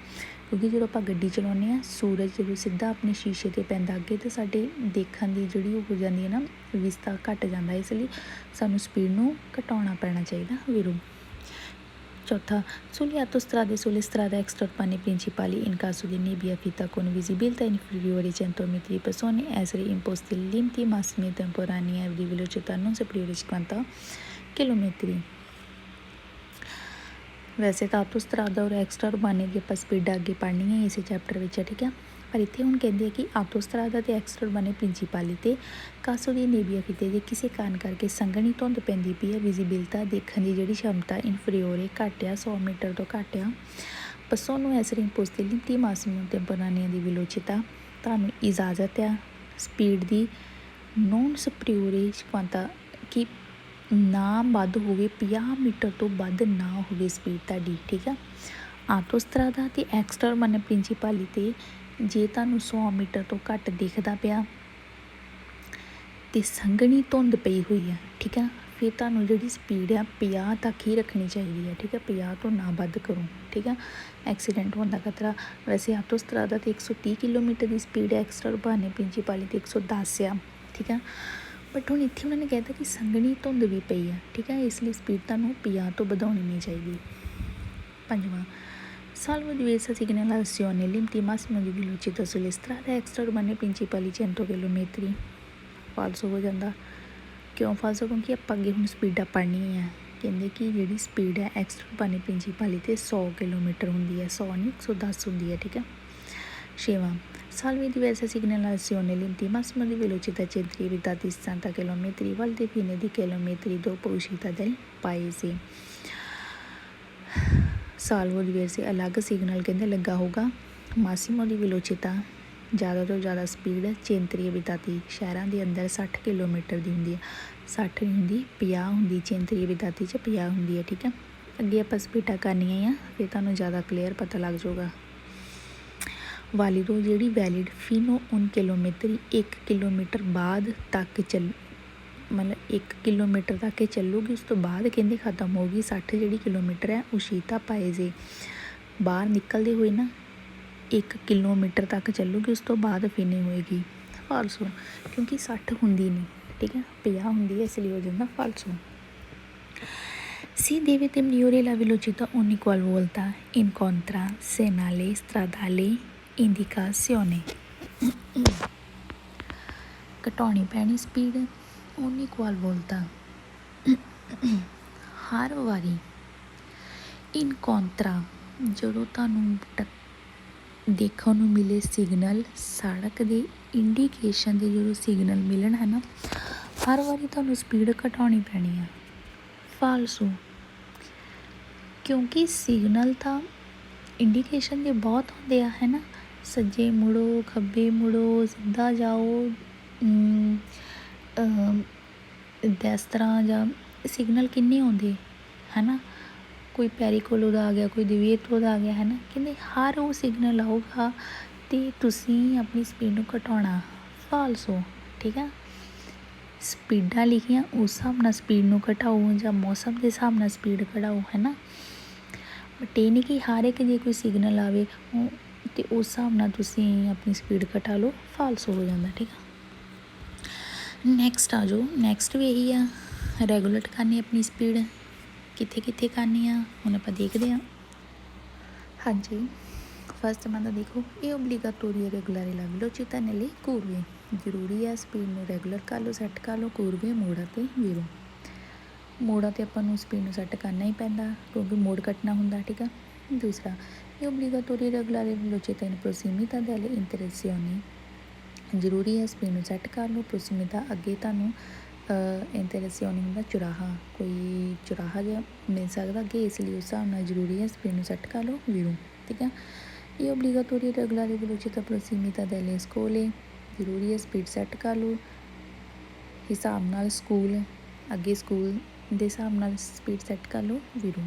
ਕਿਉਂਕਿ ਜਦੋਂ ਆਪਾਂ ਗੱਡੀ ਚਲਾਉਂਦੇ ਹਾਂ, ਸੂਰਜ ਜਦੋਂ ਸਿੱਧਾ ਆਪਣੇ ਸ਼ੀਸ਼ੇ 'ਤੇ ਪੈਂਦਾ ਅੱਗੇ, ਤਾਂ ਸਾਡੇ ਦੇਖਣ ਦੀ ਜਿਹੜੀ ਉਹ ਹੋ ਜਾਂਦੀ ਹੈ ਨਾ, ਵਿਸਤਾ ਘੱਟ ਜਾਂਦਾ, ਇਸ ਲਈ ਸਾਨੂੰ ਸਪੀਡ ਨੂੰ ਘਟਾਉਣਾ ਪੈਣਾ ਚਾਹੀਦਾ ਵੀਰੋ। Chauथा, sulle autostrade e sulle strade extraurbane principali in caso di nebbia fitta con visibilità inferiore ai 100 metri per persone essere imposti limiti massimi temporanei di velocità non superiore ai 50 km। ਵੈਸੇ ਤਾਂ ਆਟੋਸਟਰਾਦਾ ਔਰ extra ਉਰਬਾਨੇ ਦੀ ਆਪਾਂ ਸਪੀਡਾਂ ਅੱਗੇ ਪੜ੍ਹਨੀ ਹੈ ਇਸੇ chapter ਵਿੱਚ, ਠੀਕ ਹੈ। ਪਰ ਇੱਥੇ ਹੁਣ ਕਹਿੰਦੇ ਆ ਕਿ ਆਟੋਸਟਰਾਦਾ ਅਤੇ ਐਕਸਟਰਾ ਉਰਬਾਨੇ ਪ੍ਰਿੰਸੀਪਾਲੀ ਤੇ ਕਾਸੋ ਦੀ ਨੇਬੀਆ ਫਿਤੇ ਜੇ ਕਿਸੇ ਕਾਰਨ ਕਰਕੇ ਸੰਘਣੀ ਧੁੰਦ ਪੈਂਦੀ ਪਈ ਹੈ, ਵਿਜ਼ੀਬਿਲਟਾ ਦੇਖਣ ਦੀ ਜਿਹੜੀ क्षमता ਇਨਫਰੀਓਰੇ ਘੱਟ ਆ, 100 ਮੀਟਰ ਤੋਂ ਘੱਟ ਆ। ਪਸੋਂ ਨੂੰ ਐਸਰੇ ਇੰਪੋਸਟੇ ਲਿੰਤੀ ਮਾਸਿਮਮ ਟੈਂਪੋਰਾਨੀਆਂ ਦੀ ਵੈਲੋਚਿਟਾ ਤੁਹਾਨੂੰ ਇਜਾਜ਼ਤ ਆ ਸਪੀਡ ਦੀ ਨੋਨ ਸੁਪਰੀਓਰ ਕੁਆਂਟਾ ਕਿ ਨਾ ਵੱਧ ਹੋਵੇ 50 ਮੀਟਰ ਤੋਂ ਵੱਧ ਨਾ ਹੋਵੇ ਸਪੀਡ ਤੁਹਾਡੀ, ਠੀਕ ਆ। ਆਟੋਸਟਰਾਦਾ ਅਤੇ ਐਕਸਟਰਾ ਉਰਬਾਨਾ ਪ੍ਰਿੰਸੀਪਾਲੀ 'ਤੇ ਜੇ ਤੁਹਾਨੂੰ 100 ਮੀਟਰ ਤੋਂ ਘੱਟ ਦਿਖਦਾ ਪਿਆ ਅਤੇ ਸੰਘਣੀ ਧੁੰਦ ਪਈ ਹੋਈ ਆ, ਠੀਕ ਆ, ਫਿਰ ਤੁਹਾਨੂੰ ਜਿਹੜੀ ਸਪੀਡ ਆ 50 ਤੱਕ ਹੀ ਰੱਖਣੀ ਚਾਹੀਦੀ ਹੈ, ਠੀਕ ਆ। 50 ਤੋਂ ਨਾ ਵੱਧ ਕਰੋ, ਠੀਕ ਆ। ਐਕਸੀਡੈਂਟ ਹੋਣ ਦਾ ਖਤਰਾ ਵੈਸੇ ਆਟੋਸਟਰਾਦਾ 'ਤੇ 130 ਕਿਲੋਮੀਟਰ ਦੀ ਸਪੀਡ ਹੈ, ਐਕਸਟਰਾ ਉਰਬਾਨਾ ਪ੍ਰਿੰਸੀਪਾਲੀ 'ਤੇ 110 ਆ, ਠੀਕ ਆ। ਬਟ ਹੁਣ ਇੱਥੇ ਉਹਨਾਂ ਨੇ ਕਹਿ ਦਿੱਤਾ ਕਿ ਸੰਘਣੀ ਧੁੰਦ ਵੀ ਪਈ ਆ, ਠੀਕ ਆ, ਇਸ ਲਈ ਸਪੀਡ ਤੁਹਾਨੂੰ 50 ਤੋਂ ਵਧਾਉਣੀ ਨਹੀਂ ਚਾਹੀਦੀ। 5ਵਾਂ salvo diverse segnalazioni limiti massimo di velocità sulle strade extra urbane principali 100 kilometre. ਫਾਲਸੋ ਹੋ ਜਾਂਦਾ। ਕਿਉਂ ਫਾਲਸੋ? ਕਿਉਂਕਿ ਆਪਾਂ ਅੱਗੇ ਹੁਣ ਸਪੀਡਾਂ ਪੜ੍ਹਨੀਆਂ ਆ। ਕਹਿੰਦੇ ਕਿ ਜਿਹੜੀ ਸਪੀਡ ਹੈ ਐਕਸਟਰਾ ਉਰਬਾਨੇ ਪ੍ਰਿੰਸੀਪਾਲੀ 'ਤੇ 100 ਕਿਲੋਮੀਟਰ ਹੁੰਦੀ ਹੈ, 100 ਨਹੀਂ 110 ਹੁੰਦੀ ਹੈ, ਠੀਕ ਹੈ। 6ਵਾਂ salvo diverse segnalazioni limiti massimo di velocità centri evitati 60 km valde fine di chilometri dopo uscita del paese। ਸਾਲਵੋ ਦੀ ਵੈਸੇ ਅਲੱਗ ਸਿਗਨਲ ਕਹਿੰਦੇ ਲੱਗਾ ਹੋਊਗਾ। ਮਾਸੀਮੋ ਦੀ ਵਿਲੋਚਿਤਾ ਜ਼ਿਆਦਾ ਤੋਂ ਜ਼ਿਆਦਾ ਸਪੀਡ ਚੇਂਤਰੀ ਬਿਤਾਤੀ ਸ਼ਹਿਰਾਂ ਦੇ ਅੰਦਰ 60 ਕਿਲੋਮੀਟਰ ਦੀ ਹੁੰਦੀ ਹੈ, 60 ਨਹੀਂ ਹੁੰਦੀ 50 ਹੁੰਦੀ, ਚੇਂਤਰੀ ਬਿਤਾਤੀ 'ਚ 50 ਹੁੰਦੀ ਹੈ, ਠੀਕ ਹੈ। ਅੱਗੇ ਆਪਾਂ ਸਪੀਡਾਂ ਕਰਨੀਆਂ ਆ, ਫਿਰ ਤੁਹਾਨੂੰ ਜ਼ਿਆਦਾ ਕਲੀਅਰ ਪਤਾ ਲੱਗ ਜਾਊਗਾ। ਵਾਲੀਡੋ ਜਿਹੜੀ ਵੈਲਿਡ ਫੀਨੋ 1 ਕਿਲੋਮੀਟਰ 1 ਕਿਲੋਮੀਟਰ ਬਾਅਦ ਤੱਕ ਮਤਲਬ 1 ਕਿਲੋਮੀਟਰ ਤੱਕ ਇਹ ਚੱਲੂਗੀ, ਉਸ ਤੋਂ ਬਾਅਦ ਕਹਿੰਦੇ ਖਤਮ ਹੋ ਗਈ। 60 ਜਿਹੜੀ ਕਿਲੋਮੀਟਰ ਹੈ ਉਸ਼ੀਤਾ ਪਾਏਜ਼ੇ ਬਾਹਰ ਨਿਕਲਦੇ ਹੋਏ ਨਾ 1 ਕਿਲੋਮੀਟਰ ਤੱਕ ਚੱਲੂਗੀ, ਉਸ ਤੋਂ ਬਾਅਦ ਫਿਨੀ ਹੋਏਗੀ। ਫਾਲਸੋ ਕਿਉਂਕਿ 60 ਹੁੰਦੀ ਨਹੀਂ, ਠੀਕ ਹੈ, 50 ਹੁੰਦੀ ਹੈ, ਇਸ ਲਈ ਹੋ ਜਾਂਦਾ ਫਾਲਸੋ। Si deve diminuire la velocità ogni qualvolta incontra segnale stradale indicazione। ਘਟਾਉਣੀ ਪੈਣੀ ਸਪੀਡ ogni qualvolta ਹਰ ਵਾਰੀ ਇਨਕੌਂਤਰਾ ਜਦੋਂ ਤੁਹਾਨੂੰ ਦੇਖਣ ਨੂੰ ਮਿਲੇ ਸਿਗਨਲ, ਸੜਕ ਦੇ ਇੰਡੀਕੇਸ਼ਨ ਦੇ ਜਦੋਂ ਸਿਗਨਲ ਮਿਲਣ ਹੈ ਨਾ, ਹਰ ਵਾਰੀ ਤੁਹਾਨੂੰ ਸਪੀਡ ਘਟਾਉਣੀ ਪੈਣੀ ਆ। ਫਾਲਸੋ ਕਿਉਂਕਿ ਸਿਗਨਲ ਤਾਂ ਇੰਡੀਕੇਸ਼ਨ ਦੇ ਬਹੁਤ ਹੁੰਦੇ ਆ, ਹੈ ਨਾ, ਸੱਜੇ ਮੁੜੋ, ਖੱਬੇ ਮੁੜੋ, ਸਿੱਧਾ ਜਾਓ, ਇਸ ਤਰ੍ਹਾਂ ਜਾਂ ਸਿਗਨਲ ਕਿੰਨੇ ਆਉਂਦੇ ਹੈ ਨਾ, ਕੋਈ ਪੈਰੀਕੋਲੋ ਦਾ ਆ ਗਿਆ, ਕੋਈ ਦਿਵੇਤੋ ਦਾ ਆ ਗਿਆ, ਹੈ ਨਾ, ਕਹਿੰਦੇ ਹਰ ਉਹ ਸਿਗਨਲ ਆਊਗਾ ਅਤੇ ਤੁਸੀਂ ਆਪਣੀ ਸਪੀਡ ਨੂੰ ਘਟਾਉਣਾ। ਫਾਲਸੋ, ਠੀਕ ਆ। ਸਪੀਡਾਂ ਲਿਖੀਆਂ ਉਸ ਹਿਸਾਬ ਨਾਲ ਸਪੀਡ ਨੂੰ ਘਟਾਓ ਜਾਂ ਮੌਸਮ ਦੇ ਹਿਸਾਬ ਨਾਲ ਸਪੀਡ ਘਟਾਓ, ਹੈ ਨਾ। ਬਟ ਇਹ ਨਹੀਂ ਕਿ ਹਰ ਇੱਕ ਜੇ ਕੋਈ ਸਿਗਨਲ ਆਵੇ ਅਤੇ ਉਸ ਹਿਸਾਬ ਨਾਲ ਤੁਸੀਂ ਆਪਣੀ ਸਪੀਡ ਘਟਾ ਲਓ, ਫਾਲਸੋ ਹੋ ਜਾਂਦਾ, ਠੀਕ ਆ। ਨੈਕਸਟ ਆ ਜਾਓ। ਨੈਕਸਟ ਵੀ ਇਹੀ ਆ, ਰੈਗੂਲੇਟ ਕਰਨੀ ਆਪਣੀ ਸਪੀਡ ਕਿੱਥੇ ਕਿੱਥੇ ਕਰਨੀ ਆ, ਹੁਣ ਆਪਾਂ ਦੇਖਦੇ ਹਾਂ। ਹਾਂਜੀ, ਫਸਟ ਮੰਦਾ ਦੇਖੋ, ਇਹ ਓਬਲੀਗਾਟੋਰੀ ਰੈਗੂਲਰ ਲਾ ਵਿਲੋਚਿਤਾ ਨੇਲੇ ਕੂਰਵੇ। ਜ਼ਰੂਰੀ ਹੈ ਸਪੀਡ ਨੂੰ ਰੈਗੂਲਰ ਕਰ ਲਓ, ਸੈੱਟ ਕਰ ਲਓ। ਕੂਰਵੇ ਮੋੜਾਂ 'ਤੇ ਵੀਰੋ, ਮੋੜਾਂ 'ਤੇ ਆਪਾਂ ਨੂੰ ਸਪੀਡ ਨੂੰ ਸੈੱਟ ਕਰਨਾ ਹੀ ਪੈਂਦਾ ਕਿਉਂਕਿ ਮੋੜ ਕੱਟਣਾ ਹੁੰਦਾ, ਠੀਕ ਆ। ਦੂਸਰਾ ਇਹ ਓਬਲੀਗਾਟੋਰੀ ਰੈਗੂਲਰ ਵਿਲੋਚਿਤਾ ਇਨ ਪ੍ਰੋਸੀਮਿਟਾ ਡੈਲੇ ਇੰਟਰੈਸਿਓਨੀ। ਜ਼ਰੂਰੀ ਹੈ ਸਪੀਡ ਨੂੰ ਸੈੱਟ ਕਰ ਲਓ। ਪ੍ਰੋਸੀਮਿਟਾ ਅੱਗੇ ਤੁਹਾਨੂੰ ਇੰਟਰੈਸਿਓਨੀ ਹੁੰਦਾ ਚੁਰਾਹਾ, ਕੋਈ ਚੁਰਾਹਾ ਜਿਹਾ ਮਿਲ ਸਕਦਾ ਅੱਗੇ, ਇਸ ਲਈ ਉਸ ਹਿਸਾਬ ਨਾਲ ਜ਼ਰੂਰੀ ਹੈ ਸਪੀਡ ਨੂੰ ਸੈੱਟ ਕਰ ਲਓ ਵੀਰੋ, ਠੀਕ ਆ। ਇਹ ਓਬਲੀਗਾਟੋਰੀ ਰੈਗੂਲਰ ਵਿਲੋਚਿਤਾ ਪ੍ਰੋਸੀਮਿਟਾ ਡੈਲੇ ਸਕੋਲੇ। ਜ਼ਰੂਰੀ ਹੈ ਸਪੀਡ ਸੈੱਟ ਕਰ ਲਓ ਹਿਸਾਬ ਨਾਲ, ਸਕੂਲ ਅੱਗੇ ਸਕੂਲ ਦੇ ਹਿਸਾਬ ਨਾਲ ਸਪੀਡ ਸੈੱਟ ਕਰ ਲਓ ਵੀਰੋ,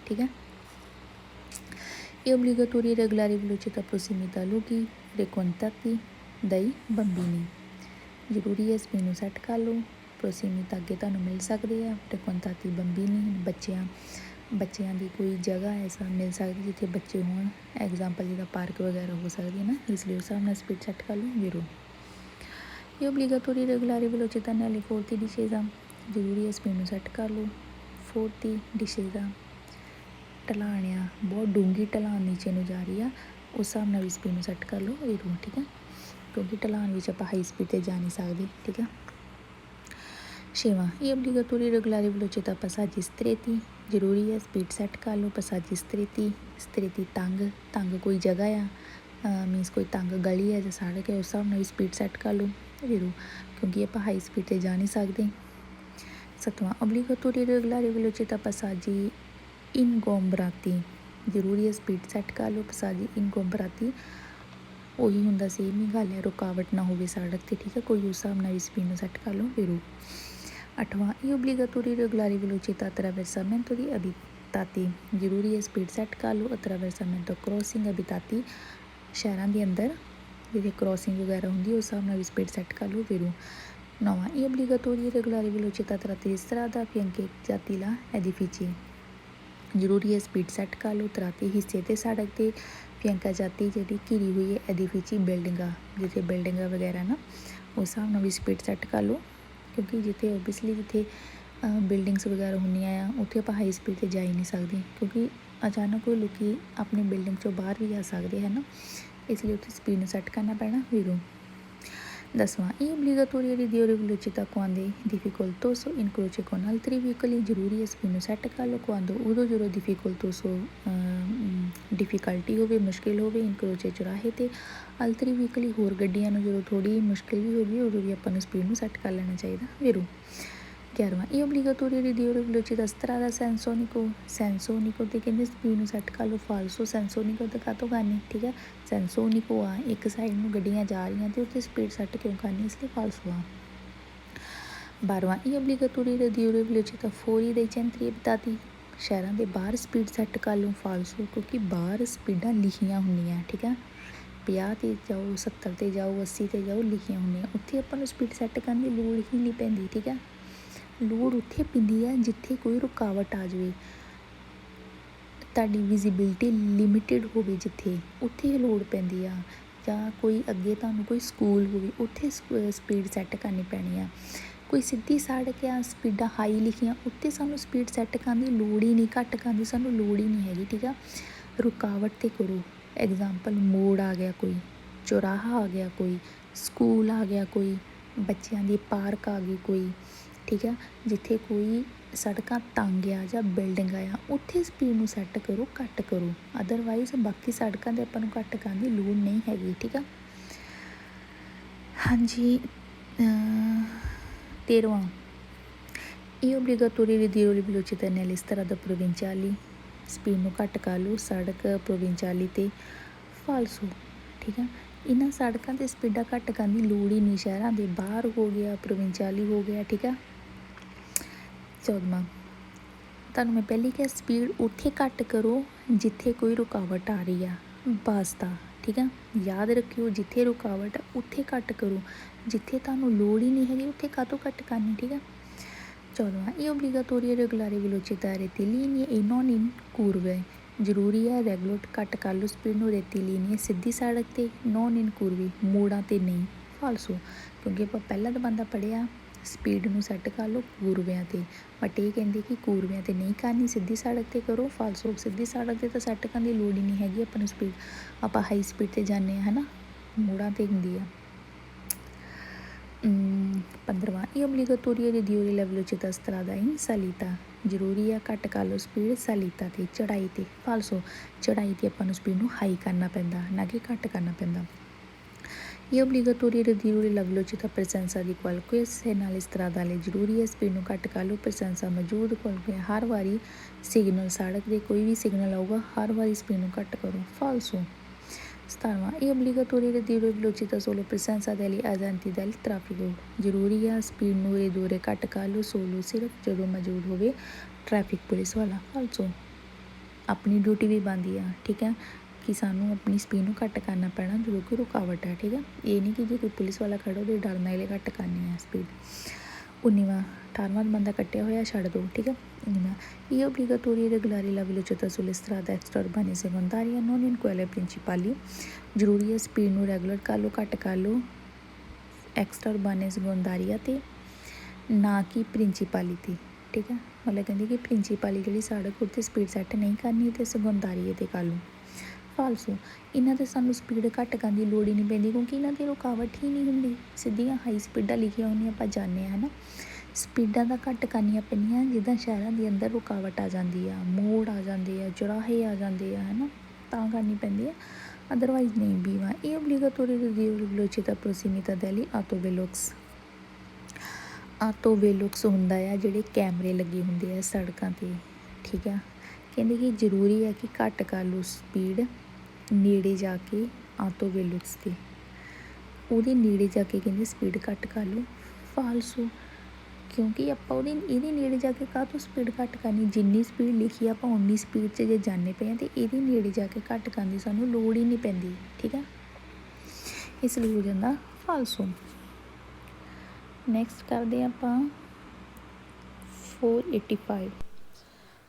ਠੀਕ ਹੈ। ਇਹ ਓਬਲੀਗਾਟੋਰੀ ਰੈਗੂਲਰ ਵਿਲੋਚਿਤਾ ਪ੍ਰੋਸੀਮਿਟਾ ਲੋਕੀ ਫ੍ਰੀਕੁਐਂਟati dai bambini। ਜ਼ਰੂਰੀ ਹੈ ਸਪੀਡ ਨੂੰ ਸੈੱਟ ਕਰ ਲਓ। ਪ੍ਰੋਸੀਮਿਟਾ ਅੱਗੇ ਤੁਹਾਨੂੰ ਮਿਲ ਸਕਦੇ ਆ, ਫ੍ਰੀਕੁਐਂਟati bambini ਬੱਚਿਆਂ ਦੀ ਕੋਈ ਜਗ੍ਹਾ ਐਸਾ ਮਿਲ ਸਕਦੀ ਜਿੱਥੇ ਬੱਚੇ ਹੋਣ, ਐਗਜ਼ਾਮਪਲ ਜਿੱਦਾਂ ਪਾਰਕ ਵਗੈਰਾ ਹੋ ਸਕਦੀ ਹੈ ਨਾ, ਇਸ ਲਈ ਉਸ ਹਿਸਾਬ ਨਾਲ ਸਪੀਡ ਸੈੱਟ ਕਰ ਲਓ ਵੀਰੋ। ਇਹ ਓਬਲੀਗਾਟੋਰੀ ਰੈਗੂਲਰ ਵਿਲੋਚਿਤਾ ਨੈਲੇ ਫੋਰਤੀ ਡਿਸੇਜ਼ਾ। ਜ਼ਰੂਰੀ ਹੈ ਸਪੀਡ ਨੂੰ ਸੈੱਟ ਕਰ ਲਓ। ਫੋਰਤੀ ਡਿਸੇਜ਼ਾ ਢਲਾਣ ਆ, ਬਹੁਤ ਡੂੰਘੀ ਢਲਾਣ ਨੀਚੇ ਨੂੰ ਜਾ ਰਹੀ ਆ, ਉਸ ਹਿਸਾਬ ਨਾਲ ਵੀ ਸਪੀਡ ਨੂੰ ਸੈੱਟ ਕਰ ਲਓ ਵੀਰੋ, ਠੀਕ ਹੈ, ਕਿਉਂਕਿ ਢਲਾਣ ਵਿੱਚ ਆਪਾਂ ਹਾਈ ਸਪੀਡ 'ਤੇ ਜਾ ਨਹੀਂ ਸਕਦੇ, ਠੀਕ ਹੈ। 6ਵਾਂ ਇਹ ਓਬਲੀਗਾਟੋਰੀ ਰੈਗੂਲਰ ਵਿਲੋਚਿਤਾ ਪਾਸਾਜੀ ਸਤਰੇਤੀ। ਜ਼ਰੂਰੀ ਹੈ ਸਪੀਡ ਸੈੱਟ ਕਰ ਲਓ। ਪਾਸਾਜੀ ਸਤਰੇਤੀ ਤੰਗ ਕੋਈ ਜਗ੍ਹਾ ਆ, ਮੀਨਸ ਕੋਈ ਤੰਗ ਗਲੀ ਹੈ ਜਾਂ ਸੜਕ ਹੈ, ਉਸ ਹਿਸਾਬ ਨਾਲ ਵੀ ਸਪੀਡ ਸੈੱਟ ਕਰ ਲਓ ਵੀਰੋ, ਕਿਉਂਕਿ ਆਪਾਂ ਹਾਈ ਸਪੀਡ 'ਤੇ ਜਾ ਨਹੀਂ ਸਕਦੇ। 7ਵਾਂ ਓਬਲੀਗਾਟੋਰੀ ਰੈਗੂਲਰ ਵਿਲੋਚਿਤਾ ਪਾਸਾਜੀ ਇਨਗੋਮਬਰਾਤੀ। ਜ਼ਰੂਰੀ ਹੈ ਸਪੀਡ ਸੈੱਟ ਕਰ ਲਓ। ਪਾਸਾਜੀ ਇਨਗੋਮਬਰਾਤੀ ਉਹੀ ਹੁੰਦਾ ਸੇਮ ਹੀ ਗੱਲ ਹੈ, ਰੁਕਾਵਟ ਨਾ ਹੋਵੇ ਸੜਕ 'ਤੇ, ਠੀਕ ਹੈ। ਕੋਈ ਉਸ ਹਿਸਾਬ ਨਾਲ ਵੀ ਸਪੀਡ ਨੂੰ ਸੈੱਟ ਕਰ ਲਓ ਫਿਰ। 8ਵਾਂ ਇਹ ਓਬਲੀਗਾਤੋਰੀ ਰੈਗੂਲਾਰੀ velocità attraversamento di abitati, ਜ਼ਰੂਰੀ ਹੈ ਸਪੀਡ ਸੈੱਟ ਕਰ ਲਓ। attraversamento crossing abitati, ਸ਼ਹਿਰਾਂ ਦੇ ਅੰਦਰ ਜਿੱਥੇ ਕ੍ਰੋਸਿੰਗ ਵਗੈਰਾ ਹੁੰਦੀ ਉਸ ਹਿਸਾਬ ਨਾਲ ਵੀ ਸਪੀਡ ਸੈੱਟ ਕਰ ਲਓ ਫਿਰ। 9ਵਾਂ ਇਹ ਓਬਲੀਗਾਤੋਰੀ ਰੈਗੂਲਾਰੀ velocità tra strada fiancheggiati da edifici, ਜ਼ਰੂਰੀ ਹੈ ਸਪੀਡ ਸੈੱਟ ਕਰ ਲਓ। ਤਰਾਤੀ ਹਿੱਸੇ 'ਤੇ ਸੜਕ 'ਤੇ, ਫਿਆਂਕਾ ਜਾਤੀ ਜਿਹੜੀ ਘਿਰੀ ਹੋਈ ਹੈ, ਐਡੀਫਿਚੀ ਬਿਲਡਿੰਗਾਂ, ਜਿੱਥੇ ਬਿਲਡਿੰਗਾਂ ਵਗੈਰਾ ਨਾ ਉਸ ਹਿਸਾਬ ਨਾਲ ਵੀ ਸਪੀਡ ਸੈੱਟ ਕਰ ਲਓ। ਕਿਉਂਕਿ ਜਿੱਥੇ ਓਬੀਅਸਲੀ ਜਿੱਥੇ ਬਿਲਡਿੰਗਸ ਵਗੈਰਾ ਹੁੰਦੀਆਂ ਆ ਉੱਥੇ ਆਪਾਂ ਹਾਈ ਸਪੀਡ 'ਤੇ ਜਾ ਹੀ ਨਹੀਂ ਸਕਦੇ, ਕਿਉਂਕਿ ਅਚਾਨਕ ਕੋਈ ਲੋਕ ਆਪਣੀ ਬਿਲਡਿੰਗ 'ਚੋਂ ਬਾਹਰ ਵੀ ਆ ਸਕਦੇ ਹੈ ਨਾ, ਇਸ ਲਈ ਉੱਥੇ ਸਪੀਡ ਨੂੰ ਸੈੱਟ ਕਰਨਾ ਪੈਣਾ ਵੀਰੋ। 10ਵਾਂ ਇਹ ਓਬਲੀਗਾਤੋਰੀ riduzione velocità quando è difficoltoso incrocio con altri veicoli, ਜ਼ਰੂਰੀ ਹੈ ਸਪੀਡ ਨੂੰ ਸੈੱਟ ਕਰ ਲਓ। quando ਉਦੋਂ ਜਦੋਂ difficoltoso ਡਿਫੀਕਲਟੀ ਹੋਵੇ, ਮੁਸ਼ਕਿਲ ਹੋਵੇ, ਇਨਕਰੋਚੇ ਚੁਰਾਹੇ 'ਤੇ, altri veicoli ਹੋਰ ਗੱਡੀਆਂ ਨੂੰ ਜਦੋਂ ਥੋੜ੍ਹੀ ਮੁਸ਼ਕਿਲ ਵੀ ਹੋਵੇ ਉਦੋਂ ਵੀ ਆਪਾਂ ਨੂੰ ਸਪੀਡ ਨੂੰ ਸੈੱਟ ਕਰ ਲੈਣਾ ਚਾਹੀਦਾ ਵੀਰੋ। 11ਵਾਂ ਇਹ ਓਬਲੀਗਾਤੋਰੀ riduzione velocità strada ਸੈਂਸੋਨਿਕੋ 'ਤੇ ਕਹਿੰਦੇ ਸਪੀਡ ਨੂੰ ਸੈੱਟ ਕਰ ਲਓ। ਫਾਲਸੋ ਸੈਂਸੋਨਿਕੋ 'ਤੇ ਕਾਹਤੋਂ ਕਰਨੀ, ਠੀਕ ਹੈ। ਸੈਂਸੋਨਿਕੋ ਆ ਇੱਕ ਸਾਈਡ ਨੂੰ ਗੱਡੀਆਂ ਜਾ ਰਹੀਆਂ ਅਤੇ ਉੱਥੇ ਸਪੀਡ ਸੈੱਟ ਕਿਉਂ ਕਰਨੀ, ਇਸ ਲਈ ਫਾਲਸੋ ਆ। 12ਵਾਂ ਇਹ ਓਬਲੀਗਾਤੋਰੀ riduzione velocità fuori dai centri abitati, ਸ਼ਹਿਰਾਂ ਦੇ ਬਾਹਰ ਸਪੀਡ ਸੈੱਟ ਕਰ ਲਓ। ਫਾਲਸੋ, ਕਿਉਂਕਿ ਬਾਹਰ ਸਪੀਡਾਂ ਲਿਖੀਆਂ ਹੁੰਦੀਆਂ, ਠੀਕ ਹੈ। 50 'ਤੇ ਜਾਓ, 70 'ਤੇ ਜਾਓ, 80 'ਤੇ ਜਾਓ, ਲਿਖੀਆਂ ਹੁੰਦੀਆਂ, ਉੱਥੇ ਆਪਾਂ ਨੂੰ ਸਪੀਡ ਸੈੱਟ ਕਰਨ ਦੀ ਲੋੜ ਹੀ ਨਹੀਂ ਪੈਂਦੀ, ਠੀਕ ਹੈ। ਲੋੜ ਉੱਥੇ ਪੈਂਦੀ ਹੈ ਜਿੱਥੇ ਕੋਈ ਰੁਕਾਵਟ ਆ ਜਾਵੇ, ਤੁਹਾਡੀ ਵਿਜ਼ੀਬਿਲਟੀ ਲਿਮਿਟਿਡ ਹੋਵੇ, ਜਿੱਥੇ ਉੱਥੇ ਲੋੜ ਪੈਂਦੀ ਆ। ਜਾਂ ਕੋਈ ਅੱਗੇ ਤੁਹਾਨੂੰ ਕੋਈ ਸਕੂਲ ਹੋਵੇ ਉੱਥੇ ਸਪੀਡ ਸੈੱਟ ਕਰਨੀ ਪੈਣੀ ਆ। ਕੋਈ ਸਿੱਧੀ ਸੜਕ ਆ, ਸਪੀਡਾਂ ਹਾਈ ਲਿਖੀਆਂ, ਉੱਤੇ ਸਾਨੂੰ ਸਪੀਡ ਸੈੱਟ ਕਰਨ ਦੀ ਲੋੜ ਹੀ ਨਹੀਂ, ਘੱਟ ਕਰਨ ਦੀ ਸਾਨੂੰ ਲੋੜ ਹੀ ਨਹੀਂ ਹੈਗੀ, ਠੀਕ ਆ। ਰੁਕਾਵਟ 'ਤੇ ਕਰੋ। ਐਗਜ਼ਾਮਪਲ ਮੋੜ ਆ ਗਿਆ, ਕੋਈ ਚੌਰਾਹਾ ਆ ਗਿਆ, ਕੋਈ ਸਕੂਲ ਆ ਗਿਆ, ਕੋਈ ਬੱਚਿਆਂ ਦੀ ਪਾਰਕ ਆ ਗਈ ਕੋਈ, ਠੀਕ ਆ। ਜਿੱਥੇ ਕੋਈ ਸੜਕਾਂ ਤੰਗ ਆ ਜਾਂ ਬਿਲਡਿੰਗਾਂ ਆ ਉੱਥੇ ਸਪੀਡ ਨੂੰ ਸੈੱਟ ਕਰੋ, ਘੱਟ ਕਰੋ। ਅਦਰਵਾਈਜ਼ ਬਾਕੀ ਸੜਕਾਂ 'ਤੇ ਆਪਾਂ ਨੂੰ ਘੱਟ ਕਰਨ ਦੀ ਲੋੜ ਨਹੀਂ ਹੈਗੀ, ਠੀਕ ਆ। ਹਾਂਜੀ 13ਵਾਂ ਇਹ ਓਬਲੀਗਾਤੋਰੀ riduzione velocità nelle strade provinciali, speed ਨੂੰ ਘੱਟ ਕਰ ਲਓ ਸੜਕ ਪ੍ਰੋਵਿੰਚਾਲੀ 'ਤੇ। ਫਾਲਸੋ, ਠੀਕ ਆ। ਇਹਨਾਂ ਸੜਕਾਂ 'ਤੇ ਸਪੀਡਾਂ ਘੱਟ ਕਰਨ ਦੀ ਲੋੜ ਹੀ ਨਹੀਂ, ਸ਼ਹਿਰਾਂ ਦੇ ਬਾਹਰ ਹੋ ਗਿਆ, ਪ੍ਰੋਵਿੰਚਾਲੀ ਹੋ ਗਿਆ, ਠੀਕ ਆ। 14ਵਾਂ ਤੁਹਾਨੂੰ ਮੈਂ ਪਹਿਲਾਂ ਕਿਹਾ ਸਪੀਡ ਉੱਥੇ ਘੱਟ ਕਰੋ ਜਿੱਥੇ ਕੋਈ ਰੁਕਾਵਟ ਆ ਰਹੀ ਆ, ਬੱਸ ਦਾ, ਠੀਕ ਆ। ਯਾਦ ਰੱਖਿਓ ਜਿੱਥੇ ਰੁਕਾਵਟ ਆ ਉੱਥੇ ਘੱਟ ਕਰੋ, ਜਿੱਥੇ ਤੁਹਾਨੂੰ ਲੋੜ ਹੀ ਨਹੀਂ ਹੈਗੀ ਉੱਥੇ ਕਾਹਤੋਂ ਘੱਟ ਕਰਨੀ, ਠੀਕ ਆ। 14ਵਾਂ ਇਹ ਓਬਲੀਗਾਤੋਰੀ regolare velocità rettilinee e non in curve, ਜ਼ਰੂਰੀ ਹੈ ਰੈਗੂਲੇਟ ਘੱਟ ਕਰ ਲਓ ਸਪੀਡ ਨੂੰ। ਰੈਟੀਲੀਨੀਏ ਸਿੱਧੀ ਸੜਕ 'ਤੇ, ਨੋਨ ਇਨ ਕੁਰਵੀ ਮੋੜਾਂ 'ਤੇ ਨਹੀਂ। ਫਾਲਸੋ, ਕਿਉਂਕਿ ਆਪਾਂ ਪਹਿਲਾਂ ਤਾਂ ਬੰਦਾ ਪੜ੍ਹਿਆ ਸਪੀਡ ਨੂੰ ਸੈੱਟ ਕਰ ਲਓ ਕੂਰਵਿਆਂ 'ਤੇ, ਬਟ ਇਹ ਕਹਿੰਦੇ ਕਿ ਕੂਰਵਿਆਂ 'ਤੇ ਨਹੀਂ ਕਰਨੀ, ਸਿੱਧੀ ਸੜਕ 'ਤੇ ਕਰੋ। ਫਾਲਸੋ, ਸਿੱਧੀ ਸੜਕ 'ਤੇ ਤਾਂ ਸੈੱਟ ਕਰਨ ਦੀ ਲੋੜ ਹੀ ਨਹੀਂ ਹੈਗੀ ਆਪਾਂ ਨੂੰ ਸਪੀਡ, ਆਪਾਂ ਹਾਈ ਸਪੀਡ 'ਤੇ ਜਾਂਦੇ ਹਾਂ, ਹੈ ਨਾ, ਮੋੜਾਂ 'ਤੇ ਹੁੰਦੀ ਆ। 15ਵਾਂ ਇਹ ਓਬਲੀਗਾਤੋਰੀ riduzione la velocità strada in salita, ਜ਼ਰੂਰੀ ਆ ਘੱਟ ਕਰ ਲਓ ਸਪੀਡ ਸਲੀਤਾ 'ਤੇ, ਚੜ੍ਹਾਈ 'ਤੇ। ਫਾਲਸੋ, ਚੜ੍ਹਾਈ 'ਤੇ ਆਪਾਂ ਨੂੰ ਸਪੀਡ ਨੂੰ ਹਾਈ ਕਰਨਾ ਪੈਂਦਾ, ਨਾ ਕਿ ਘੱਟ ਕਰਨਾ ਪੈਂਦਾ। ਇਹ ਓਬਲੀਗਾਤੋਰੀ riduzione la velocità presenza di qualche segnale stradale, ਜ਼ਰੂਰੀ ਹੈ ਸਪੀਡ ਨੂੰ ਘੱਟ ਕਰ ਲਓ presenza ਮੌਜੂਦ qualche, ਹਰ ਵਾਰੀ ਸਿਗਨਲ, ਸੜਕ ਦੇ ਕੋਈ ਵੀ ਸਿਗਨਲ ਆਊਗਾ ਹਰ ਵਾਰੀ ਸਪੀਡ ਨੂੰ ਘੱਟ ਕਰੋ। ਫਾਲਸੋ। 17ਵਾਂ ਇਹ ਓਬਲੀਗਾਤੋਰੀ riduzione velocità solo presenza degli agenti del traffico, ਜ਼ਰੂਰੀ ਆ ਸਪੀਡ ਨੂੰ ਰਿਦੂਰੇ ਘੱਟ ਕਰ ਲਓ ਸੋਲੋ, ਸਿਰਫ ਜਦੋਂ ਮੌਜੂਦ ਹੋਵੇ ਟ੍ਰੈਫਿਕ ਪੁਲਿਸ ਵਾਲਾ। ਫਾਲਸੋ, ਆਪਣੀ ਡਿਊਟੀ ਵੀ ਬਣਦੀ ਆ, ਠੀਕ ਹੈ, ਕਿ ਸਾਨੂੰ ਆਪਣੀ ਸਪੀਡ ਨੂੰ ਘੱਟ ਕਰਨਾ ਪੈਣਾ ਜਦੋਂ ਕੋਈ ਰੁਕਾਵਟ ਹੈ, ਠੀਕ ਹੈ। ਇਹ ਨਹੀਂ ਕਿ ਜੇ ਕੋਈ ਪੁਲਿਸ ਵਾਲਾ ਖੜ੍ਹਾ ਉਹਦੇ ਡਰ ਨਾਲ ਘੱਟ ਕਰਨੀ ਹੈ ਸਪੀਡ। 19ਵਾਂ 18ਵਾਂ ਬੰਦਾ ਕੱਟਿਆ ਹੋਇਆ ਛੱਡ ਦਿਓ, ਠੀਕ ਹੈ। 19ਵਾਂ ਇਹ ਓਬਲੀਗਾਤੋਰੀ regolare la velocità sulle strade extraurbane secondarie non in quelle principali, ਜ਼ਰੂਰੀ ਹੈ ਸਪੀਡ ਨੂੰ ਰੈਗੂਲਰ ਕਰ ਲਓ, ਘੱਟ ਕਰ ਲਓ ਐਕਸਟਰਾਰਬਾਨੇ secondaria 'ਤੇ, ਨਾ ਕਿ ਪ੍ਰਿੰਸੀਪਾਲੀ 'ਤੇ, ਠੀਕ ਹੈ। ਮਤਲਬ ਕਹਿੰਦੇ ਕਿ ਪ੍ਰਿੰਸੀਪਾਲੀ ਜਿਹੜੀ ਸੜਕ ਉੱਥੇ ਸਪੀਡ ਸੈੱਟ ਨਹੀਂ ਕਰਨੀ ਅਤੇ secondarie 'ਤੇ ਕਰ ਲਓ। ਫਾਲਸੋ, ਇਹਨਾਂ 'ਤੇ ਸਾਨੂੰ ਸਪੀਡ ਘੱਟ ਕਰਨ ਦੀ ਲੋੜ ਹੀ ਨਹੀਂ ਪੈਂਦੀ ਕਿਉਂਕਿ ਇਹਨਾਂ 'ਤੇ ਰੁਕਾਵਟ ਹੀ ਨਹੀਂ ਹੁੰਦੀ, ਸਿੱਧੀਆਂ ਹਾਈ ਸਪੀਡਾਂ ਲਿਖੀਆਂ ਹੁੰਦੀਆਂ, ਆਪਾਂ ਜਾਂਦੇ ਹਾਂ, ਹੈ ਨਾ। ਸਪੀਡਾਂ ਤਾਂ ਘੱਟ ਕਰਨੀਆਂ ਪੈਂਦੀਆਂ ਜਿੱਦਾਂ ਸ਼ਹਿਰਾਂ ਦੇ ਅੰਦਰ ਰੁਕਾਵਟ ਆ ਜਾਂਦੀ ਆ, ਮੋੜ ਆ ਜਾਂਦੇ ਆ, ਚੁਰਾਹੇ ਆ ਜਾਂਦੇ ਆ, ਹੈ ਨਾ, ਤਾਂ ਕਰਨੀ ਪੈਂਦੀ ਆ, ਅਦਰਵਾਈਜ਼ ਨਹੀਂ। 20ਵਾਂ ਇਹ ਓਬਲੀਗਾਤੋਰੀ riduzione la velocità prossimità degli autovelox, ਆਟੋਵੇਲੁਕਸ ਹੁੰਦਾ ਆ ਜਿਹੜੇ ਕੈਮਰੇ ਲੱਗੇ ਹੁੰਦੇ ਆ ਸੜਕਾਂ 'ਤੇ, ਠੀਕ ਆ। ਕਹਿੰਦੇ ਕਿ ਜ਼ਰੂਰੀ ਹੈ ਕਿ ਘੱਟ ਕਰ ਲਓ ਸਪੀਡ ਨੇੜੇ ਜਾ ਕੇ ਆਟੋ ਵੇਲੋਸਿਟੀ, ਉਹਦੇ ਨੇੜੇ ਜਾ ਕੇ ਕਹਿੰਦੇ ਸਪੀਡ ਘੱਟ ਕਰ ਲਓ। ਫਾਲਸੋ, ਕਿਉਂਕਿ ਆਪਾਂ ਇਹਦੇ ਨੇੜੇ ਜਾ ਕੇ ਕਾਹਤੋਂ ਸਪੀਡ ਘੱਟ ਕਰਨੀ, ਜਿੰਨੀ ਸਪੀਡ ਲਿਖੀ ਆਪਾਂ ਉਨੀ ਸਪੀਡ 'ਚ ਜੇ ਜਾਂਦੇ ਪਏ ਹਾਂ ਅਤੇ ਇਹਦੇ ਨੇੜੇ ਜਾ ਕੇ ਘੱਟ ਕਰਨ ਦੀ ਸਾਨੂੰ ਲੋੜ ਹੀ ਨਹੀਂ ਪੈਂਦੀ। ਠੀਕ ਹੈ, ਇਸ ਲਈ ਹੋ ਜਾਂਦਾ ਫਾਲਸੋ। ਨੈਕਸਟ ਕਰਦੇ ਆਪਾਂ 485।